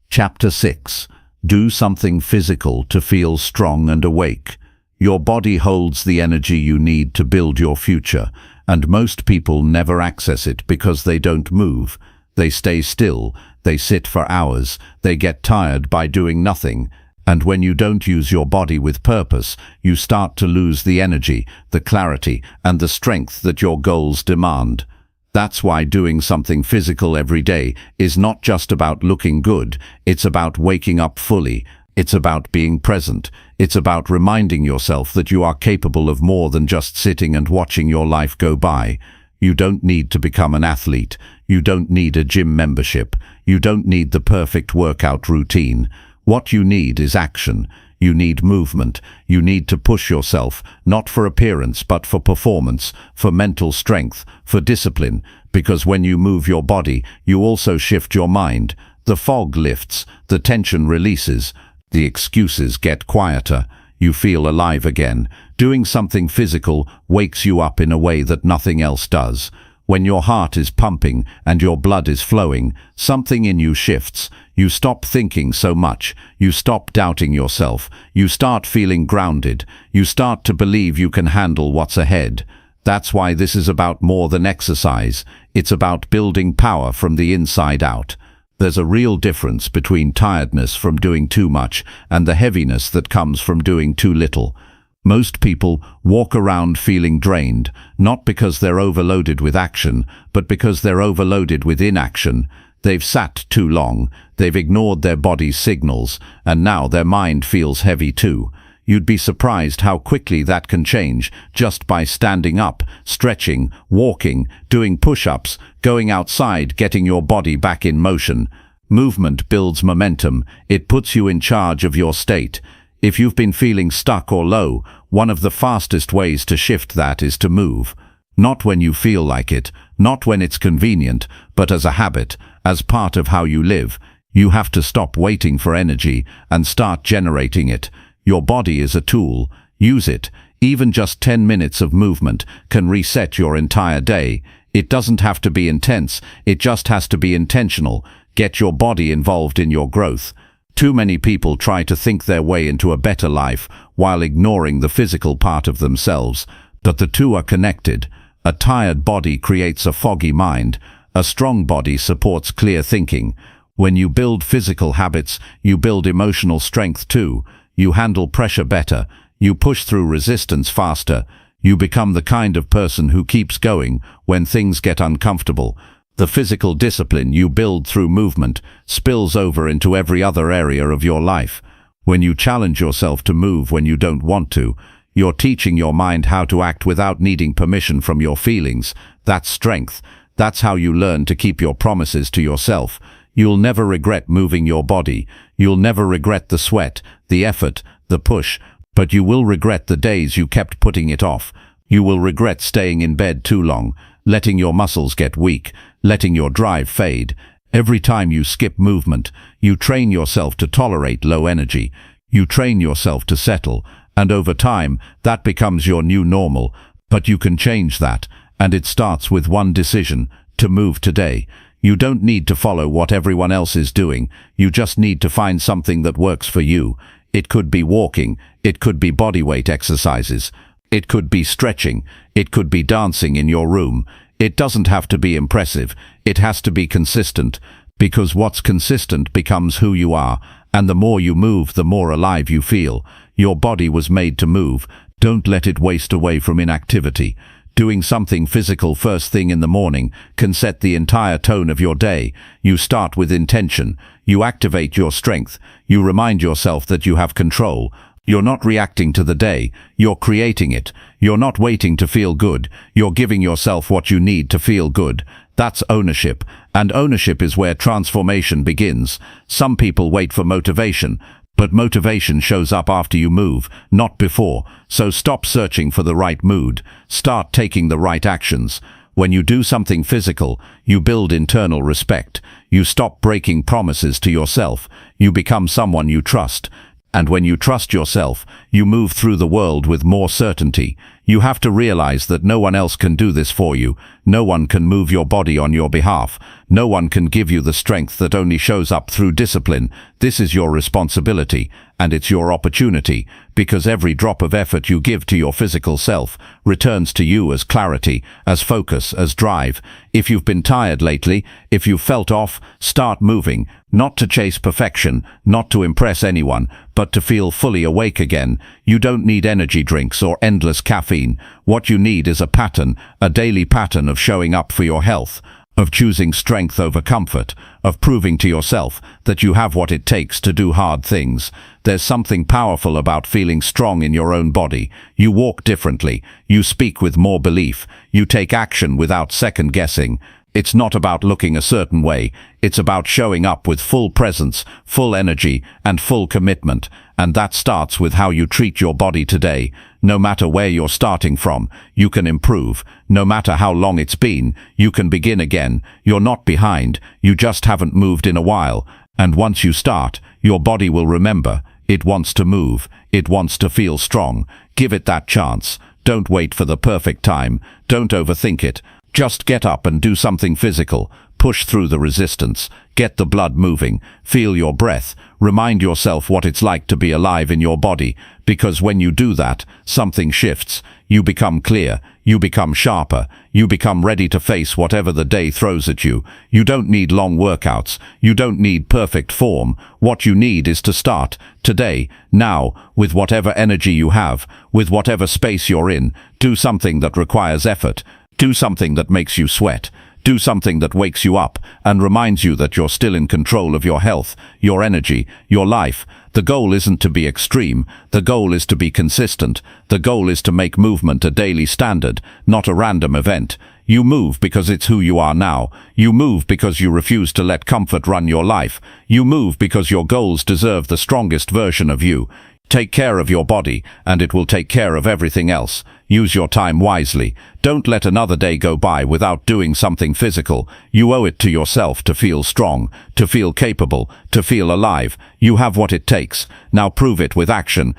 Chapter 6. Do something physical to feel strong and awake. Your body holds the energy you need to build your future, and most people never access it because they don't move. They stay still, they sit for hours, they get tired by doing nothing. And when you don't use your body with purpose, you start to lose the energy, the clarity, and the strength that your goals demand. That's why doing something physical every day is not just about looking good. It's about waking up fully. It's about being present. It's about reminding yourself that you are capable of more than just sitting and watching your life go by. You don't need to become an athlete. You don't need a gym membership. You don't need the perfect workout routine. What you need is action. You need movement. You need to push yourself, not for appearance, but for performance, for mental strength, for discipline. Because when you move your body, you also shift your mind. The fog lifts, the tension releases, the excuses get quieter. You feel alive again. Doing something physical wakes you up in a way that nothing else does. When your heart is pumping and your blood is flowing, something in you shifts. You stop thinking so much. You stop doubting yourself. You start feeling grounded. You start to believe you can handle what's ahead. That's why this is about more than exercise. It's about building power from the inside out. There's a real difference between tiredness from doing too much and the heaviness that comes from doing too little. Most people walk around feeling drained, not because they're overloaded with action, but because they're overloaded with inaction. They've sat too long, they've ignored their body's signals, and now their mind feels heavy too. You'd be surprised how quickly that can change just by standing up, stretching, walking, doing push-ups, going outside, getting your body back in motion. Movement builds momentum. It puts you in charge of your state. If you've been feeling stuck or low, one of the fastest ways to shift that is to move. Not when you feel like it, not when it's convenient, but as a habit, as part of how you live. You have to stop waiting for energy and start generating it. Your body is a tool. Use it. Even just 10 minutes of movement can reset your entire day. It doesn't have to be intense, it just has to be intentional. Get your body involved in your growth. Too many people try to think their way into a better life while ignoring the physical part of themselves, but the two are connected. A tired body creates a foggy mind. A strong body supports clear thinking. When you build physical habits, you build emotional strength too. You handle pressure better. You push through resistance faster. You become the kind of person who keeps going when things get uncomfortable. The physical discipline you build through movement spills over into every other area of your life. When you challenge yourself to move when you don't want to, you're teaching your mind how to act without needing permission from your feelings. That's strength. That's how you learn to keep your promises to yourself. You'll never regret moving your body. You'll never regret the sweat, the effort, the push, but you will regret the days you kept putting it off. You will regret staying in bed too long, letting your muscles get weak, letting your drive fade. Every time you skip movement, you train yourself to tolerate low energy. You train yourself to settle, and over time, that becomes your new normal. But you can change that, and it starts with one decision: to move today. You don't need to follow what everyone else is doing. You just need to find something that works for you. It could be walking. It could be bodyweight exercises. It could be stretching. It could be dancing in your room. It doesn't have to be impressive. It has to be consistent, because what's consistent becomes who you are, and the more you move, the more alive you feel. Your body was made to move. Don't let it waste away from inactivity. Doing something physical first thing in the morning can set the entire tone of your day. You start with intention. You activate your strength. You remind yourself that you have control. You're not reacting to the day. You're creating it. You're not waiting to feel good. You're giving yourself what you need to feel good. That's ownership. And ownership is where transformation begins. Some people wait for motivation, but motivation shows up after you move, not before. So stop searching for the right mood. Start taking the right actions. When you do something physical, you build internal respect. You stop breaking promises to yourself. You become someone you trust. And when you trust yourself, you move through the world with more certainty. You have to realize that no one else can do this for you. No one can move your body on your behalf. No one can give you the strength that only shows up through discipline. This is your responsibility, and it's your opportunity, because every drop of effort you give to your physical self returns to you as clarity, as focus, as drive. If you've been tired lately, if you've felt off, start moving, not to chase perfection, not to impress anyone, but to feel fully awake again. You don't need energy drinks or endless caffeine. What you need is a pattern, a daily pattern of showing up for your health, of choosing strength over comfort, of proving to yourself that you have what it takes to do hard things. There's something powerful about feeling strong in your own body. You walk differently. You speak with more belief. You take action without second guessing. It's not about looking a certain way. It's about showing up with full presence, full energy, and full commitment. And that starts with how you treat your body today. No matter where you're starting from, you can improve. No matter how long it's been, you can begin again. You're not behind. You just haven't moved in a while. And once you start, your body will remember. It wants to move. It wants to feel strong. Give it that chance. Don't wait for the perfect time. Don't overthink it. Just get up and do something physical. Push through the resistance. Get the blood moving. Feel your breath. Remind yourself what it's like to be alive in your body, because when you do that, something shifts. You become clear. You become sharper. You become ready to face whatever the day throws at you. You don't need long workouts. You don't need perfect form. What you need is to start, today, now, with whatever energy you have, with whatever space you're in. Do something that requires effort. Do something that makes you sweat. Do something that wakes you up and reminds you that you're still in control of your health, your energy, your life. The goal isn't to be extreme. The goal is to be consistent. The goal is to make movement a daily standard, not a random event. You move because it's who you are now. You move because you refuse to let comfort run your life. You move because your goals deserve the strongest version of you. Take care of your body, and it will take care of everything else. Use your time wisely. Don't let another day go by without doing something physical. You owe it to yourself to feel strong, to feel capable, to feel alive. You have what it takes. Now prove it with action.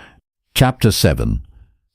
Chapter 7.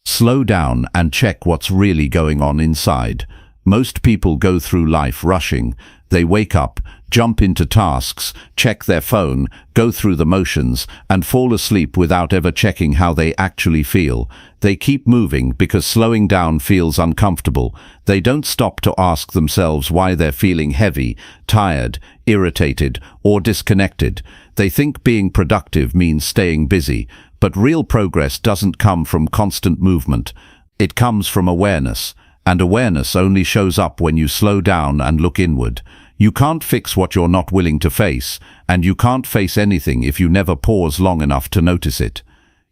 Slow down and check what's really going on inside. Most people go through life rushing. They wake up, jump into tasks, check their phone, go through the motions, and fall asleep without ever checking how they actually feel. They keep moving because slowing down feels uncomfortable. They don't stop to ask themselves why they're feeling heavy, tired, irritated, or disconnected. They think being productive means staying busy, but real progress doesn't come from constant movement. It comes from awareness. And awareness only shows up when you slow down and look inward. You can't fix what you're not willing to face, and you can't face anything if you never pause long enough to notice it.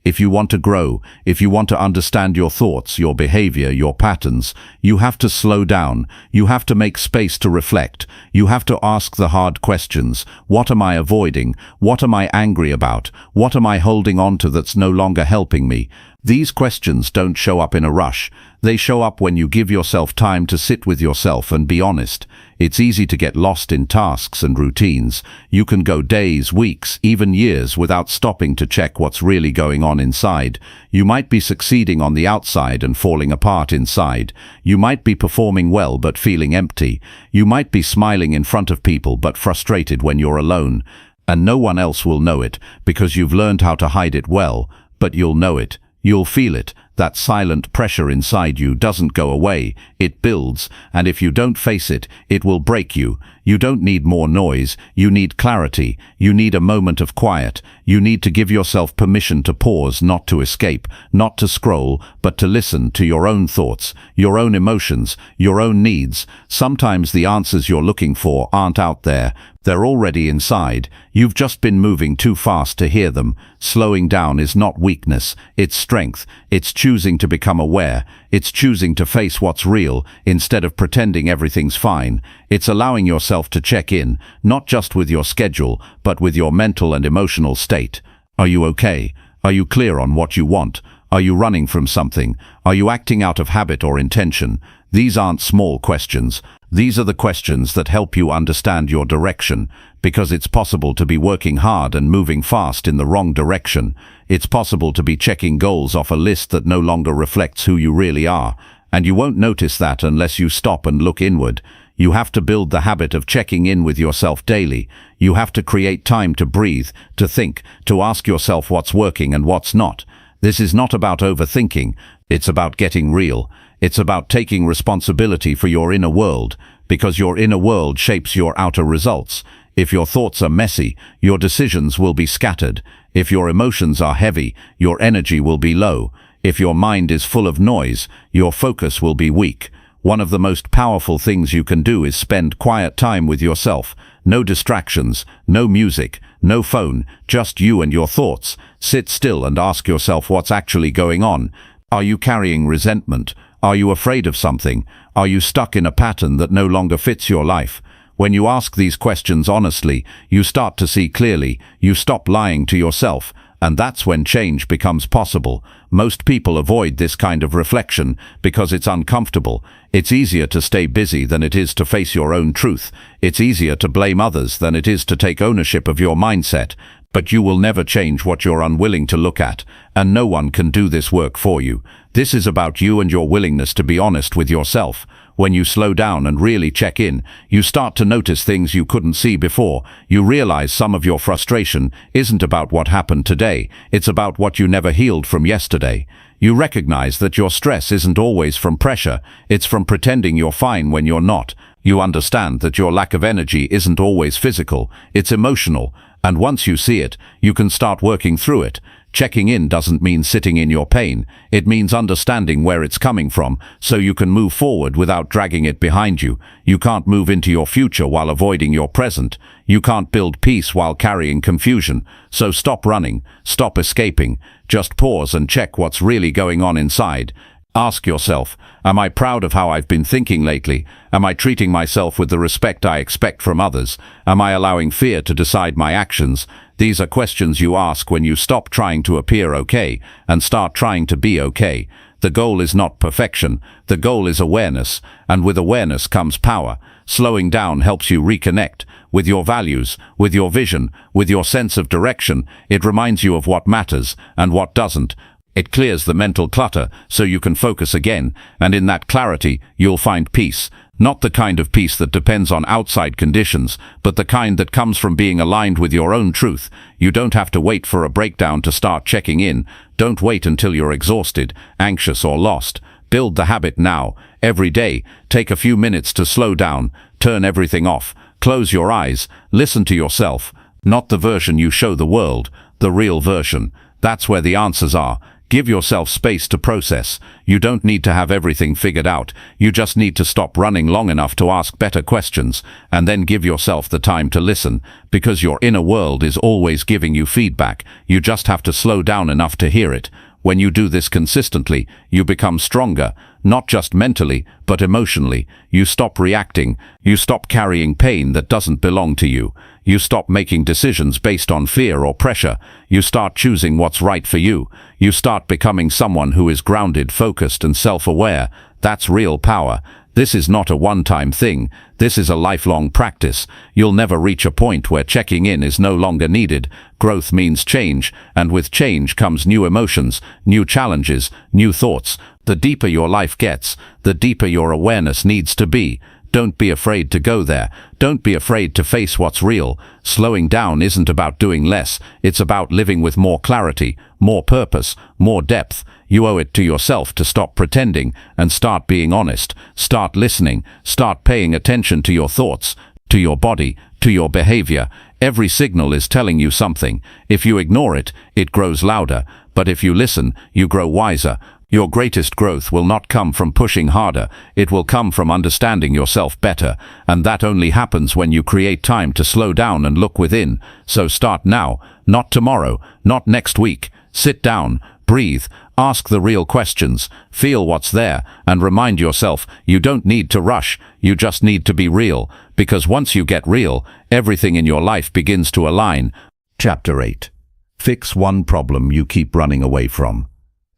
If you want to grow, if you want to understand your thoughts, your behavior, your patterns, you have to slow down. You have to make space to reflect. You have to ask the hard questions. What am I avoiding? What am I angry about? What am I holding on to that's no longer helping me? These questions don't show up in a rush. They show up when you give yourself time to sit with yourself and be honest. It's easy to get lost in tasks and routines. You can go days, weeks, even years without stopping to check what's really going on inside. You might be succeeding on the outside and falling apart inside. You might be performing well but feeling empty. You might be smiling in front of people but frustrated when you're alone. And no one else will know it because you've learned how to hide it well, but you'll know it. You'll feel it. That silent pressure inside you doesn't go away. It builds, and if you don't face it, it will break you. You don't need more noise. You need clarity. You need a moment of quiet. You need to give yourself permission to pause, not to escape, not to scroll, but to listen to your own thoughts, your own emotions, your own needs. Sometimes the answers you're looking for aren't out there. They're already inside. You've just been moving too fast to hear them. Slowing down is not weakness. It's strength. It's choosing to become aware. It's choosing to face what's real instead of pretending everything's fine. It's allowing yourself to check in, not just with your schedule, but with your mental and emotional state. Are you okay? Are you clear on what you want? Are you running from something? Are you acting out of habit or intention? These aren't small questions. These are the questions that help you understand your direction, because it's possible to be working hard and moving fast in the wrong direction. It's possible to be checking goals off a list that no longer reflects who you really are, and you won't notice that unless you stop and look inward. You have to build the habit of checking in with yourself daily. You have to create time to breathe, to think, to ask yourself what's working and what's not. This is not about overthinking. It's about getting real. It's about taking responsibility for your inner world, because your inner world shapes your outer results. If your thoughts are messy, your decisions will be scattered. If your emotions are heavy, your energy will be low. If your mind is full of noise, your focus will be weak. One of the most powerful things you can do is spend quiet time with yourself. No distractions, no music, no phone, just you and your thoughts. Sit still and ask yourself what's actually going on. Are you carrying resentment? Are you afraid of something? Are you stuck in a pattern that no longer fits your life? When you ask these questions honestly, you start to see clearly. You stop lying to yourself, and that's when change becomes possible. Most people avoid this kind of reflection because it's uncomfortable. It's easier to stay busy than it is to face your own truth. It's easier to blame others than it is to take ownership of your mindset. But you will never change what you're unwilling to look at, and no one can do this work for you. This is about you and your willingness to be honest with yourself. When you slow down and really check in, you start to notice things you couldn't see before. You realize some of your frustration isn't about what happened today. It's about what you never healed from yesterday. You recognize that your stress isn't always from pressure, it's from pretending you're fine when you're not. You understand that your lack of energy isn't always physical, it's emotional, and once you see it, you can start working through it. Checking in doesn't mean sitting in your pain, it means understanding where it's coming from, so you can move forward without dragging it behind you. You can't move into your future while avoiding your present. You can't build peace while carrying confusion. So stop running, stop escaping, just pause and check what's really going on inside. Ask yourself, am I proud of how I've been thinking lately? Am I treating myself with the respect I expect from others? Am I allowing fear to decide my actions? These are questions you ask when you stop trying to appear okay and start trying to be okay. The goal is not perfection, the goal is awareness, and with awareness comes power. Slowing down helps you reconnect with your values, with your vision, with your sense of direction. It reminds you of what matters and what doesn't. It clears the mental clutter so you can focus again, and in that clarity you'll find peace. Not the kind of peace that depends on outside conditions, but the kind that comes from being aligned with your own truth. You don't have to wait for a breakdown to start checking in. Don't wait until you're exhausted, anxious or lost. Build the habit now. Every day, take a few minutes to slow down, turn everything off, close your eyes, listen to yourself. Not the version you show the world, the real version. That's where the answers are. Give yourself space to process. You don't need to have everything figured out. You just need to stop running long enough to ask better questions, and then give yourself the time to listen, because your inner world is always giving you feedback. You just have to slow down enough to hear it. When you do this consistently, you become stronger, not just mentally, but emotionally. You stop reacting. You stop carrying pain that doesn't belong to you. You stop making decisions based on fear or pressure. You start choosing what's right for you. You start becoming someone who is grounded, focused, and self-aware. That's real power. This is not a one-time thing. This is a lifelong practice. You'll never reach a point where checking in is no longer needed. Growth means change, and with change comes new emotions, new challenges, new thoughts. The deeper your life gets, the deeper your awareness needs to be. Don't be afraid to go there. Don't be afraid to face what's real. Slowing down isn't about doing less. It's about living with more clarity, more purpose, more depth. You owe it to yourself to stop pretending and start being honest. Start listening. Start paying attention to your thoughts, to your body, to your behavior. Every signal is telling you something. If you ignore it, it grows louder. But if you listen, you grow wiser. Your greatest growth will not come from pushing harder, it will come from understanding yourself better, and that only happens when you create time to slow down and look within. So start now, not tomorrow, not next week. Sit down, breathe, ask the real questions, feel what's there, and remind yourself you don't need to rush, you just need to be real, because once you get real, everything in your life begins to align. Chapter 8. Fix one problem you keep running away from.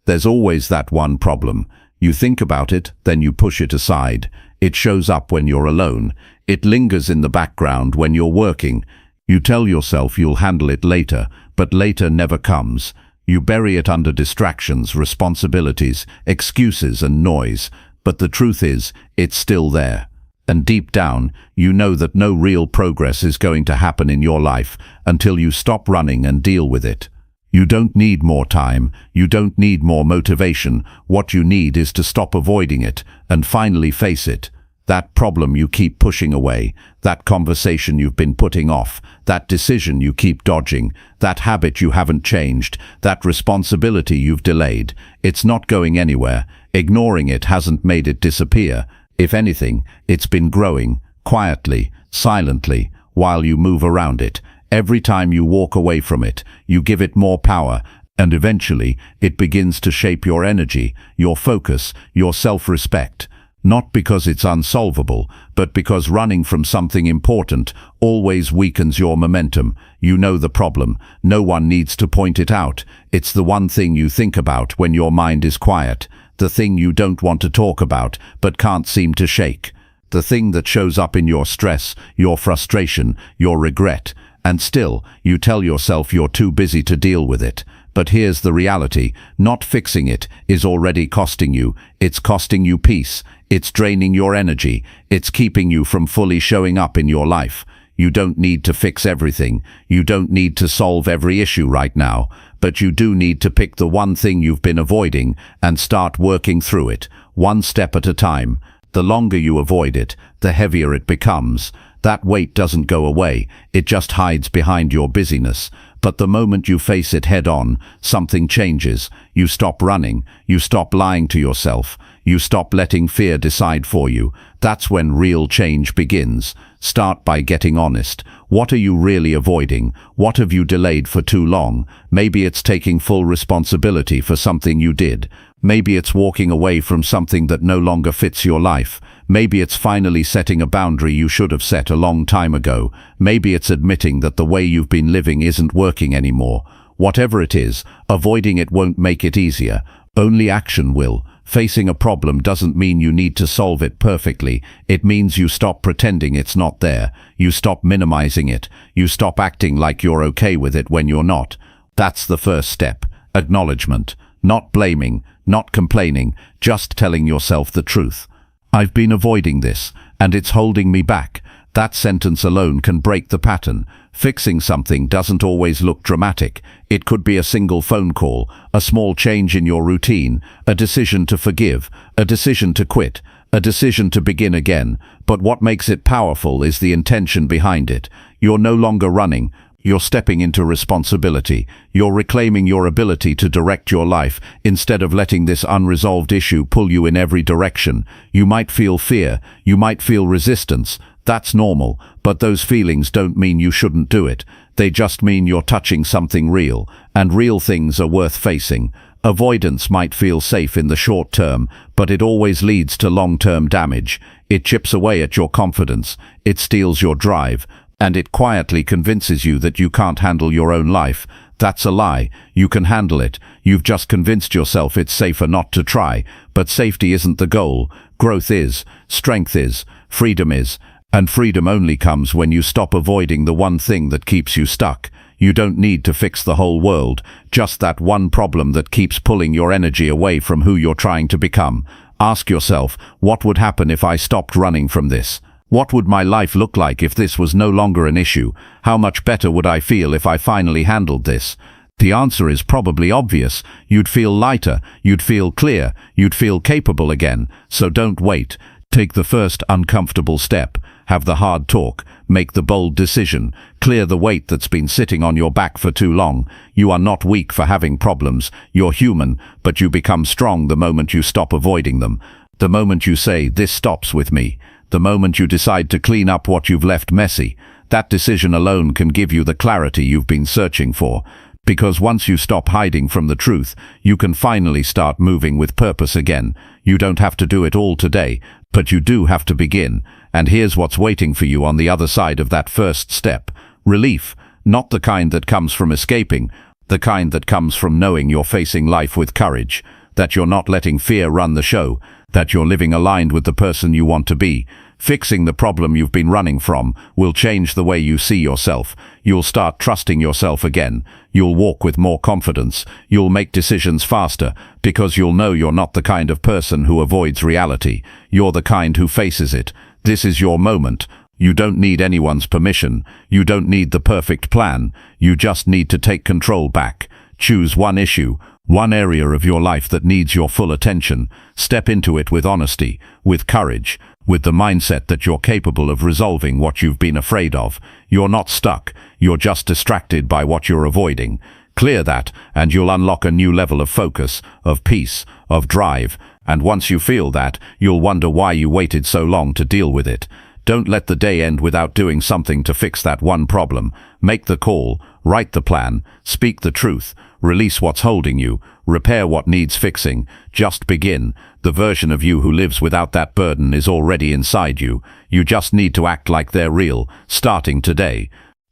There's always that one problem. You think about it, then you push it aside. It shows up when you're alone. It lingers in the background when you're working. You tell yourself you'll handle it later, but later never comes. You bury it under distractions, responsibilities, excuses and noise. But the truth is, it's still there. And deep down, you know that no real progress is going to happen in your life until you stop running and deal with it. You don't need more time, you don't need more motivation. What you need is to stop avoiding it and finally face it. That problem you keep pushing away, that conversation you've been putting off, that decision you keep dodging, that habit you haven't changed, that responsibility you've delayed. It's not going anywhere. Ignoring it hasn't made it disappear. If anything, it's been growing, quietly, silently, while you move around it. Every time you walk away from it, you give it more power, and eventually it begins to shape your energy, your focus, your self-respect. Not because it's unsolvable, but because running from something important always weakens your momentum. You know the problem. No one needs to point it out. It's the one thing you think about when your mind is quiet. The thing you don't want to talk about, but can't seem to shake. The thing that shows up in your stress, your frustration, your regret. And still, you tell yourself you're too busy to deal with it. But here's the reality. Not fixing it is already costing you. It's costing you peace. It's draining your energy. It's keeping you from fully showing up in your life. You don't need to fix everything. You don't need to solve every issue right now. but you do need to pick the one thing you've been avoiding and start working through it, one step at a time. The longer you avoid it, the heavier it becomes. That weight doesn't go away, it just hides behind your busyness. But the moment you face it head on, something changes. You stop running, you stop lying to yourself, you stop letting fear decide for you. That's when real change begins. Start by getting honest. What are you really avoiding? What have you delayed for too long? Maybe it's taking full responsibility for something you did. Maybe it's walking away from something that no longer fits your life. Maybe it's finally setting a boundary you should have set a long time ago. Maybe it's admitting that the way you've been living isn't working anymore. Whatever it is, avoiding it won't make it easier. Only action will. Facing a problem doesn't mean you need to solve it perfectly. It means you stop pretending it's not there. You stop minimizing it. You stop acting like you're okay with it when you're not. That's the first step. Acknowledgement. Not blaming, not complaining, just telling yourself the truth. I've been avoiding this, and it's holding me back. That sentence alone can break the pattern. Fixing something doesn't always look dramatic. It could be a single phone call, a small change in your routine, a decision to forgive, a decision to quit, a decision to begin again. But what makes it powerful is the intention behind it. You're no longer running. You're stepping into responsibility. You're reclaiming your ability to direct your life instead of letting this unresolved issue pull you in every direction. You might feel fear. You might feel resistance. That's normal, but those feelings don't mean you shouldn't do it. They just mean you're touching something real, and real things are worth facing. Avoidance might feel safe in the short term, but it always leads to long-term damage. It chips away at your confidence. It steals your drive. And it quietly convinces you that you can't handle your own life. That's a lie. You can handle it. You've just convinced yourself it's safer not to try. But safety isn't the goal. Growth is. Strength is. Freedom is. And freedom only comes when you stop avoiding the one thing that keeps you stuck. You don't need to fix the whole world. Just that one problem that keeps pulling your energy away from who you're trying to become. Ask yourself, what would happen if I stopped running from this? What would my life look like if this was no longer an issue? How much better would I feel if I finally handled this? The answer is probably obvious. You'd feel lighter, you'd feel clear, you'd feel capable again. So don't wait. Take the first uncomfortable step. Have the hard talk. Make the bold decision. Clear the weight that's been sitting on your back for too long. You are not weak for having problems. You're human, but you become strong the moment you stop avoiding them. The moment you say, "This stops with me." The moment you decide to clean up what you've left messy. That decision alone can give you the clarity you've been searching for. Because once you stop hiding from the truth, you can finally start moving with purpose again. You don't have to do it all today, but you do have to begin. And here's what's waiting for you on the other side of that first step. Relief. Not the kind that comes from escaping. The kind that comes from knowing you're facing life with courage. That you're not letting fear run the show. That you're living aligned with the person you want to be. Fixing the problem you've been running from will change the way you see yourself. You'll start trusting yourself again. You'll walk with more confidence. You'll make decisions faster because you'll know you're not the kind of person who avoids reality. You're the kind who faces it. This is your moment. You don't need anyone's permission. You don't need the perfect plan. You just need to take control back. Choose one issue, one area of your life that needs your full attention. Step into it with honesty, with courage, with the mindset that you're capable of resolving what you've been afraid of. You're not stuck. You're just distracted by what you're avoiding. Clear that, and you'll unlock a new level of focus, of peace, of drive. And once you feel that, you'll wonder why you waited so long to deal with it. Don't let the day end without doing something to fix that one problem. Make the call, write the plan, speak the truth, release what's holding you, repair what needs fixing. Just begin. The version of you who lives without that burden is already inside you. You just need to act like they're real, starting today.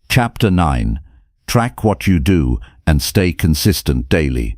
Chapter 9. Track what you do and stay consistent daily.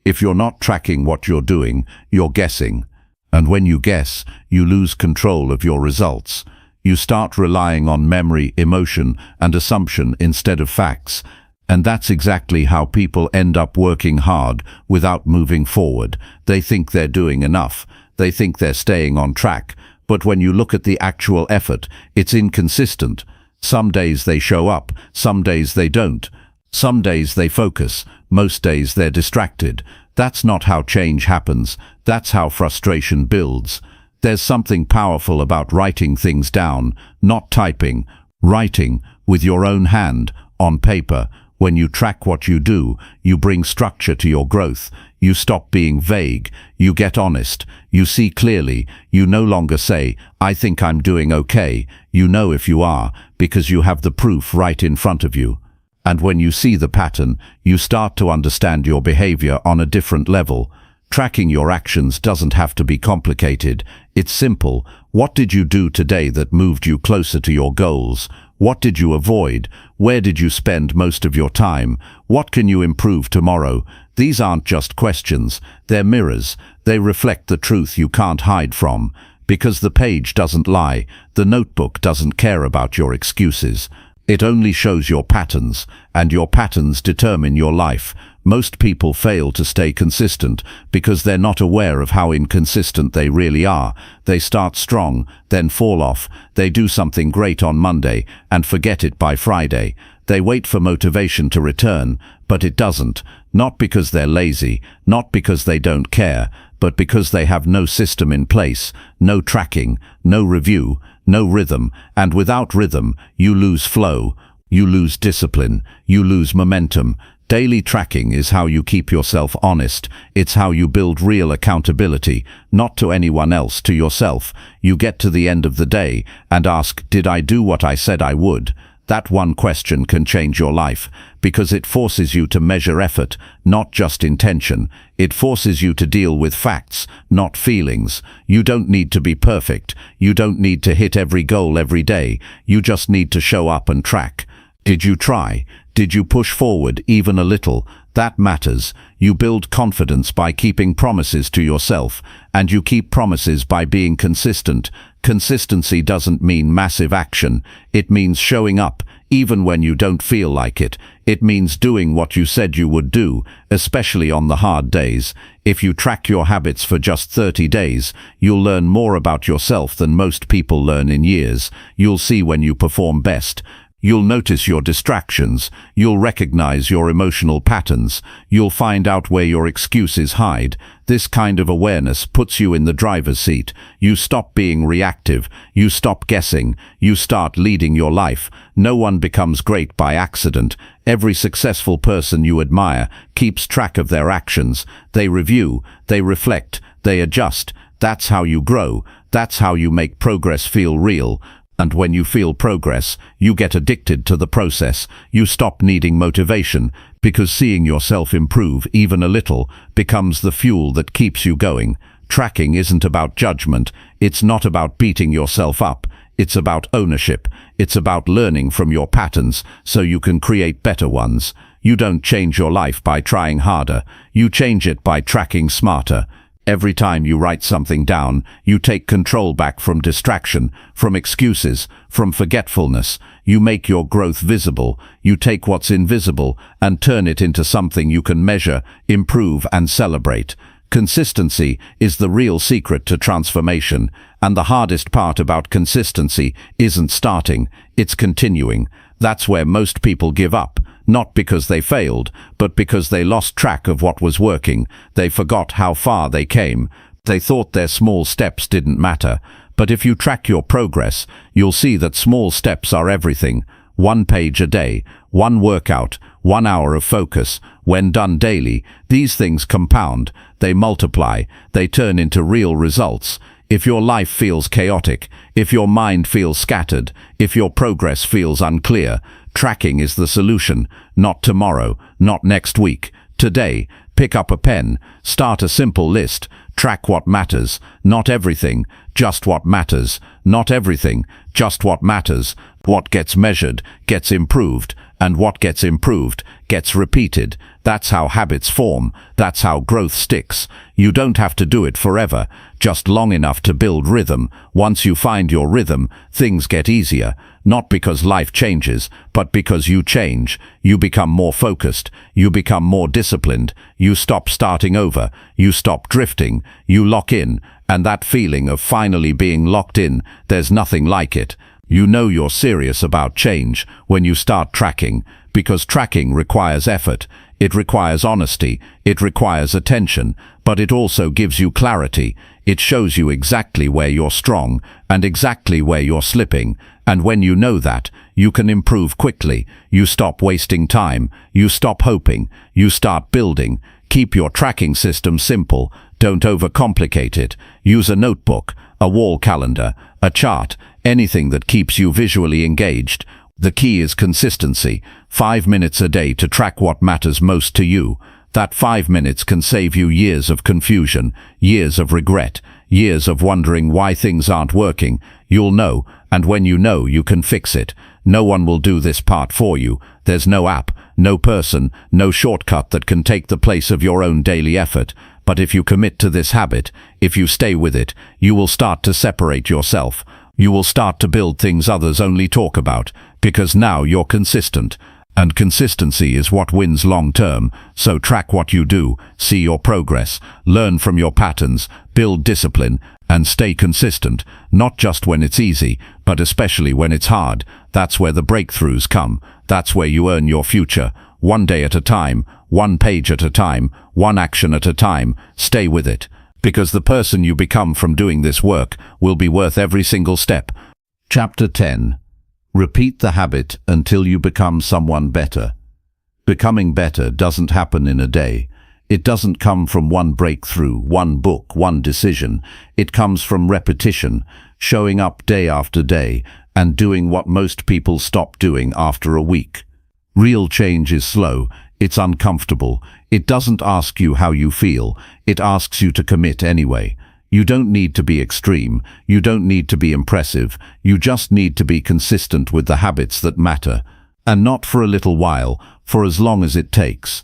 If you're not tracking what you're doing, you're guessing. And when you guess, you lose control of your results. You start relying on memory, emotion, and assumption instead of facts. And that's exactly how people end up working hard without moving forward. They think they're doing enough. They think they're staying on track. But when you look at the actual effort, it's inconsistent. Some days they show up, some days they don't. Some days they focus, most days they're distracted. That's not how change happens, that's how frustration builds. There's something powerful about writing things down, not typing. Writing, with your own hand, on paper. When you track what you do, you bring structure to your growth. You stop being vague. You get honest. You see clearly. You no longer say, "I think I'm doing okay." You know if you are, because you have the proof right in front of you. And when you see the pattern, you start to understand your behavior on a different level. Tracking your actions doesn't have to be complicated. It's simple. What did you do today that moved you closer to your goals? What did you avoid? Where did you spend most of your time? What can you improve tomorrow? These aren't just questions. They're mirrors. They reflect the truth you can't hide from. Because the page doesn't lie. The notebook doesn't care about your excuses. It only shows your patterns, and your patterns determine your life. Most people fail to stay consistent because they're not aware of how inconsistent they really are. They start strong, then fall off. They do something great on Monday and forget it by Friday. They wait for motivation to return, but it doesn't. Not because they're lazy, not because they don't care, but because they have no system in place, no tracking, no review, no rhythm. And without rhythm, you lose flow, you lose discipline, you lose momentum. Daily tracking is how you keep yourself honest. It's how you build real accountability, not to anyone else, to yourself. You get to the end of the day and ask, did I do what I said I would? That one question can change your life, because it forces you to measure effort, not just intention. It forces you to deal with facts, not feelings. You don't need to be perfect. You don't need to hit every goal every day. You just need to show up and track. Did you try? Did you push forward even a little? That matters. You build confidence by keeping promises to yourself, and you keep promises by being consistent. Consistency doesn't mean massive action. It means showing up, even when you don't feel like it. It means doing what you said you would do, especially on the hard days. If you track your habits for just 30 days, you'll learn more about yourself than most people learn in years. You'll see when you perform best. You'll notice your distractions. You'll recognize your emotional patterns. You'll find out where your excuses hide. This kind of awareness puts you in the driver's seat. You stop being reactive. You stop guessing. You start leading your life. No one becomes great by accident. Every successful person you admire keeps track of their actions. They review. They reflect. They adjust. That's how you grow. That's how you make progress feel real. And when you feel progress, you get addicted to the process. You stop needing motivation, because seeing yourself improve even a little becomes the fuel that keeps you going. Tracking isn't about judgment. It's not about beating yourself up. It's about ownership. It's about learning from your patterns so you can create better ones. You don't change your life by trying harder. You change it by tracking smarter. Every time you write something down, you take control back from distraction, from excuses, from forgetfulness. You make your growth visible. You take what's invisible and turn it into something you can measure, improve, and celebrate. Consistency is the real secret to transformation, and the hardest part about consistency isn't starting, it's continuing. That's where most people give up. Not because they failed, but because they lost track of what was working. They forgot how far they came. They thought their small steps didn't matter. But if you track your progress, you'll see that small steps are everything. 1 page a day, 1 workout, 1 hour of focus. When done daily, these things compound. They multiply. They turn into real results. If your life feels chaotic, if your mind feels scattered, if your progress feels unclear, tracking is the solution. Not tomorrow, not next week. Today, pick up a pen, start a simple list, track what matters. Not everything, just what matters. Not everything, just what matters. What gets measured gets improved, and what gets improved gets repeated. That's how habits form. That's how growth sticks. You don't have to do it forever, just long enough to build rhythm. Once you find your rhythm, things get easier. Not because life changes, but because you change. You become more focused. You become more disciplined. You stop starting over. You stop drifting. You lock in. And that feeling of finally being locked in, there's nothing like it. You know you're serious about change when you start tracking, because tracking requires effort. It requires honesty, it requires attention, but it also gives you clarity. It shows you exactly where you're strong and exactly where you're slipping. And when you know that, you can improve quickly. You stop wasting time. You stop hoping. You start building. Keep your tracking system simple. Don't overcomplicate it. Use a notebook, a wall calendar, a chart, anything that keeps you visually engaged. The key is consistency. 5 minutes a day to track what matters most to you. That 5 minutes can save you years of confusion, years of regret, years of wondering why things aren't working. You'll know, and when you know, you can fix it. No one will do this part for you. There's no app, no person, no shortcut that can take the place of your own daily effort. But if you commit to this habit, if you stay with it, you will start to separate yourself. You will start to build things others only talk about, because now you're consistent. And consistency is what wins long term. So track what you do, see your progress, learn from your patterns, build discipline, and stay consistent, not just when it's easy, but especially when it's hard. That's where the breakthroughs come. That's where you earn your future. One day at a time, one page at a time, one action at a time. Stay with it. Because the person you become from doing this work will be worth every single step. Chapter 10. Repeat the habit until you become someone better. Becoming better doesn't happen in a day. It doesn't come from one breakthrough, one book, one decision. It comes from repetition, showing up day after day, and doing what most people stop doing after a week. Real change is slow. It's uncomfortable. It doesn't ask you how you feel. It asks you to commit anyway. You don't need to be extreme. You don't need to be impressive. You just need to be consistent with the habits that matter. And not for a little while, for as long as it takes.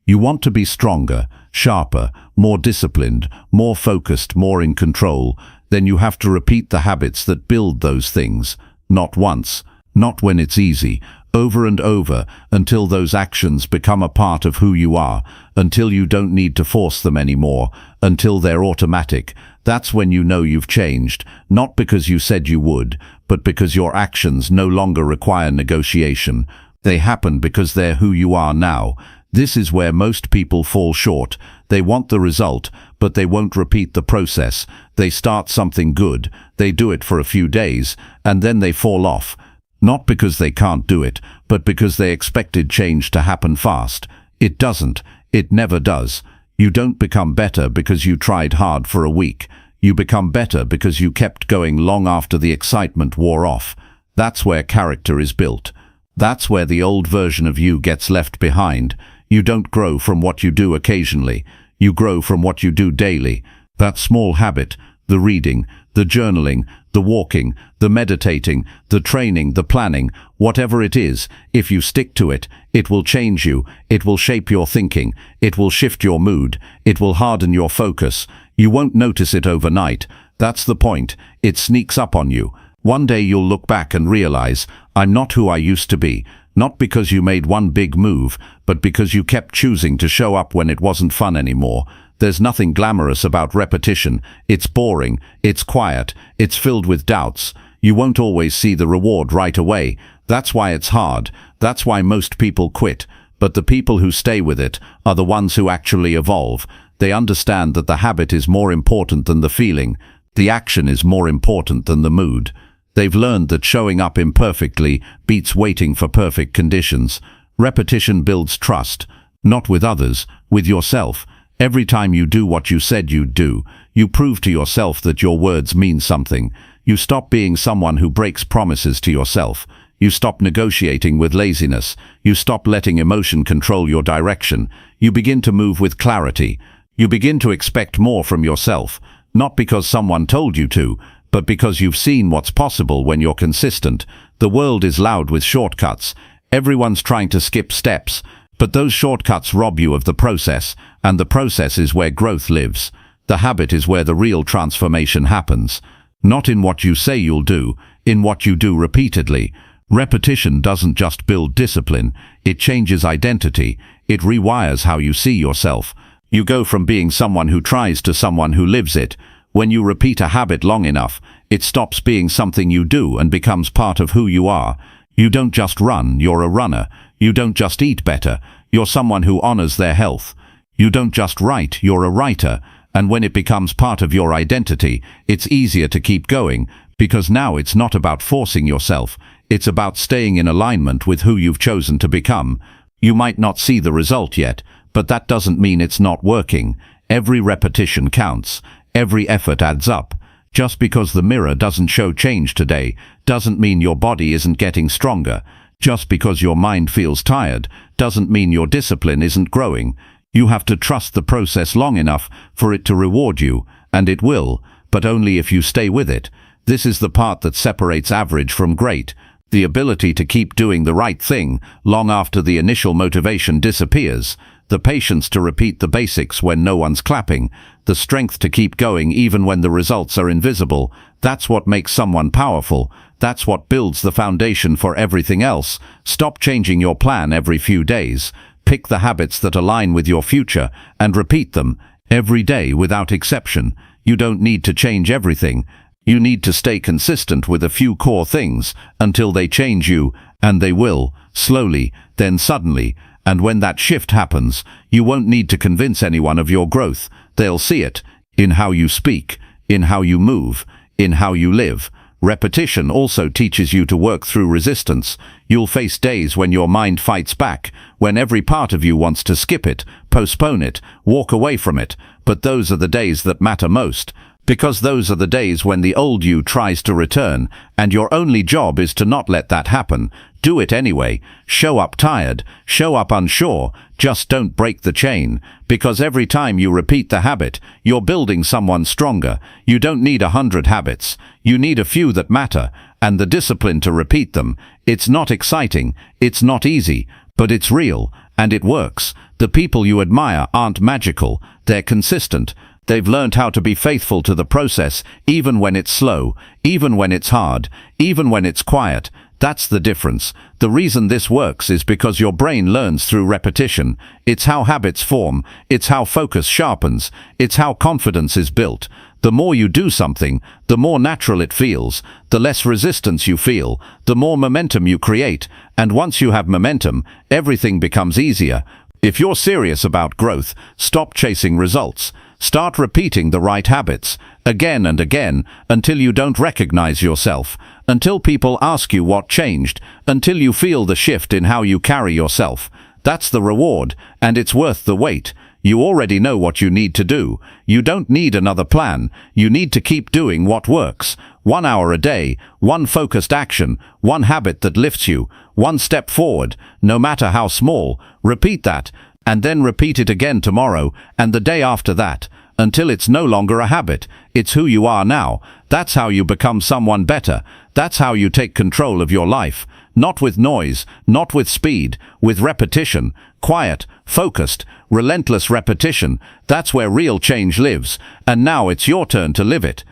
You want to be stronger, sharper, more disciplined, more focused, more in control. Then you have to repeat the habits that build those things. Not once, not when it's easy, over and over, until those actions become a part of who you are, until you don't need to force them anymore, until they're automatic. That's when you know you've changed, not because you said you would, but because your actions no longer require negotiation. They happen because they're who you are now. This is where most people fall short. They want the result, but they won't repeat the process. They start something good, they do it for a few days, and then they fall off. Not because they can't do it, but because they expected change to happen fast. It doesn't. It never does. You don't become better because you tried hard for a week. You become better because you kept going long after the excitement wore off. That's where character is built. That's where the old version of you gets left behind. You don't grow from what you do occasionally. You grow from what you do daily. That small habit, the reading, the journaling, the walking, the meditating, the training, the planning, whatever it is, if you stick to it, it will change you, it will shape your thinking, it will shift your mood, it will harden your focus. You won't notice it overnight. That's the point. It sneaks up on you. One day you'll look back and realize, I'm not who I used to be. Not because you made one big move, but because you kept choosing to show up when it wasn't fun anymore. There's nothing glamorous about repetition. It's boring, it's quiet, it's filled with doubts. You won't always see the reward right away. That's why it's hard. That's why most people quit. But the people who stay with it are the ones who actually evolve. They understand that the habit is more important than the feeling. The action is more important than the mood. They've learned that showing up imperfectly beats waiting for perfect conditions. Repetition builds trust, not with others, with yourself. Every time you do what you said you'd do, you prove to yourself that your words mean something. You stop being someone who breaks promises to yourself. You stop negotiating with laziness. You stop letting emotion control your direction. You begin to move with clarity. You begin to expect more from yourself, not because someone told you to, but because you've seen what's possible when you're consistent. The world is loud with shortcuts. Everyone's trying to skip steps, but those shortcuts rob you of the process, and the process is where growth lives. The habit is where the real transformation happens. Not in what you say you'll do, in what you do repeatedly. Repetition doesn't just build discipline, it changes identity, it rewires how you see yourself. You go from being someone who tries to someone who lives it. When you repeat a habit long enough, It stops being something you do and becomes part of who you are. You don't just run, you're a runner. You don't just eat better, you're someone who honors their health. You don't just write, you're a writer. And when it becomes part of your identity, it's easier to keep going, because now it's not about forcing yourself. It's about staying in alignment with who you've chosen to become. You might not see the result yet, but that doesn't mean it's not working. Every repetition counts. Every effort adds up. Just because the mirror doesn't show change today doesn't mean your body isn't getting stronger. Just because your mind feels tired doesn't mean your discipline isn't growing. You have to trust the process long enough for it to reward you, and it will, but only if you stay with it. This is the part that separates average from great. The ability to keep doing the right thing long after the initial motivation disappears. The patience to repeat the basics when no one's clapping. The strength to keep going even when the results are invisible. That's what makes someone powerful. That's what builds the foundation for everything else. Stop changing your plan every few days. Pick the habits that align with your future and repeat them every day without exception. You don't need to change everything. You need to stay consistent with a few core things until they change you, and they will, slowly, then suddenly. And when that shift happens, you won't need to convince anyone of your growth. They'll see it in how you speak, in how you move, in how you live. Repetition also teaches you to work through resistance. You'll face days when your mind fights back, when every part of you wants to skip it, postpone it, walk away from it. But those are the days that matter most. Because those are the days when the old you tries to return, and your only job is to not let that happen. Do it anyway. Show up tired, show up unsure, just don't break the chain. Because every time you repeat the habit, you're building someone stronger. You don't need 100 habits. You need a few that matter, and the discipline to repeat them. It's not exciting, it's not easy, but it's real, and it works. The people you admire aren't magical, they're consistent. They've learned how to be faithful to the process, even when it's slow, even when it's hard, even when it's quiet. That's the difference. The reason this works is because your brain learns through repetition. It's how habits form. It's how focus sharpens. It's how confidence is built. The more you do something, the more natural it feels. The less resistance you feel, the more momentum you create. And once you have momentum, everything becomes easier. If you're serious about growth, stop chasing results. Start repeating the right habits, again and again, until you don't recognize yourself, until people ask you what changed, until you feel the shift in how you carry yourself. That's the reward, and it's worth the wait. You already know what you need to do. You don't need another plan. You need to keep doing what works. 1 hour a day, one focused action, one habit that lifts you, one step forward, no matter how small. Repeat that, and then repeat it again tomorrow and the day after that, until it's no longer a habit. It's who you are now. That's how you become someone better. That's how you take control of your life. Not with noise, not with speed, with repetition. Quiet, focused, relentless repetition. That's where real change lives. And now it's your turn to live it.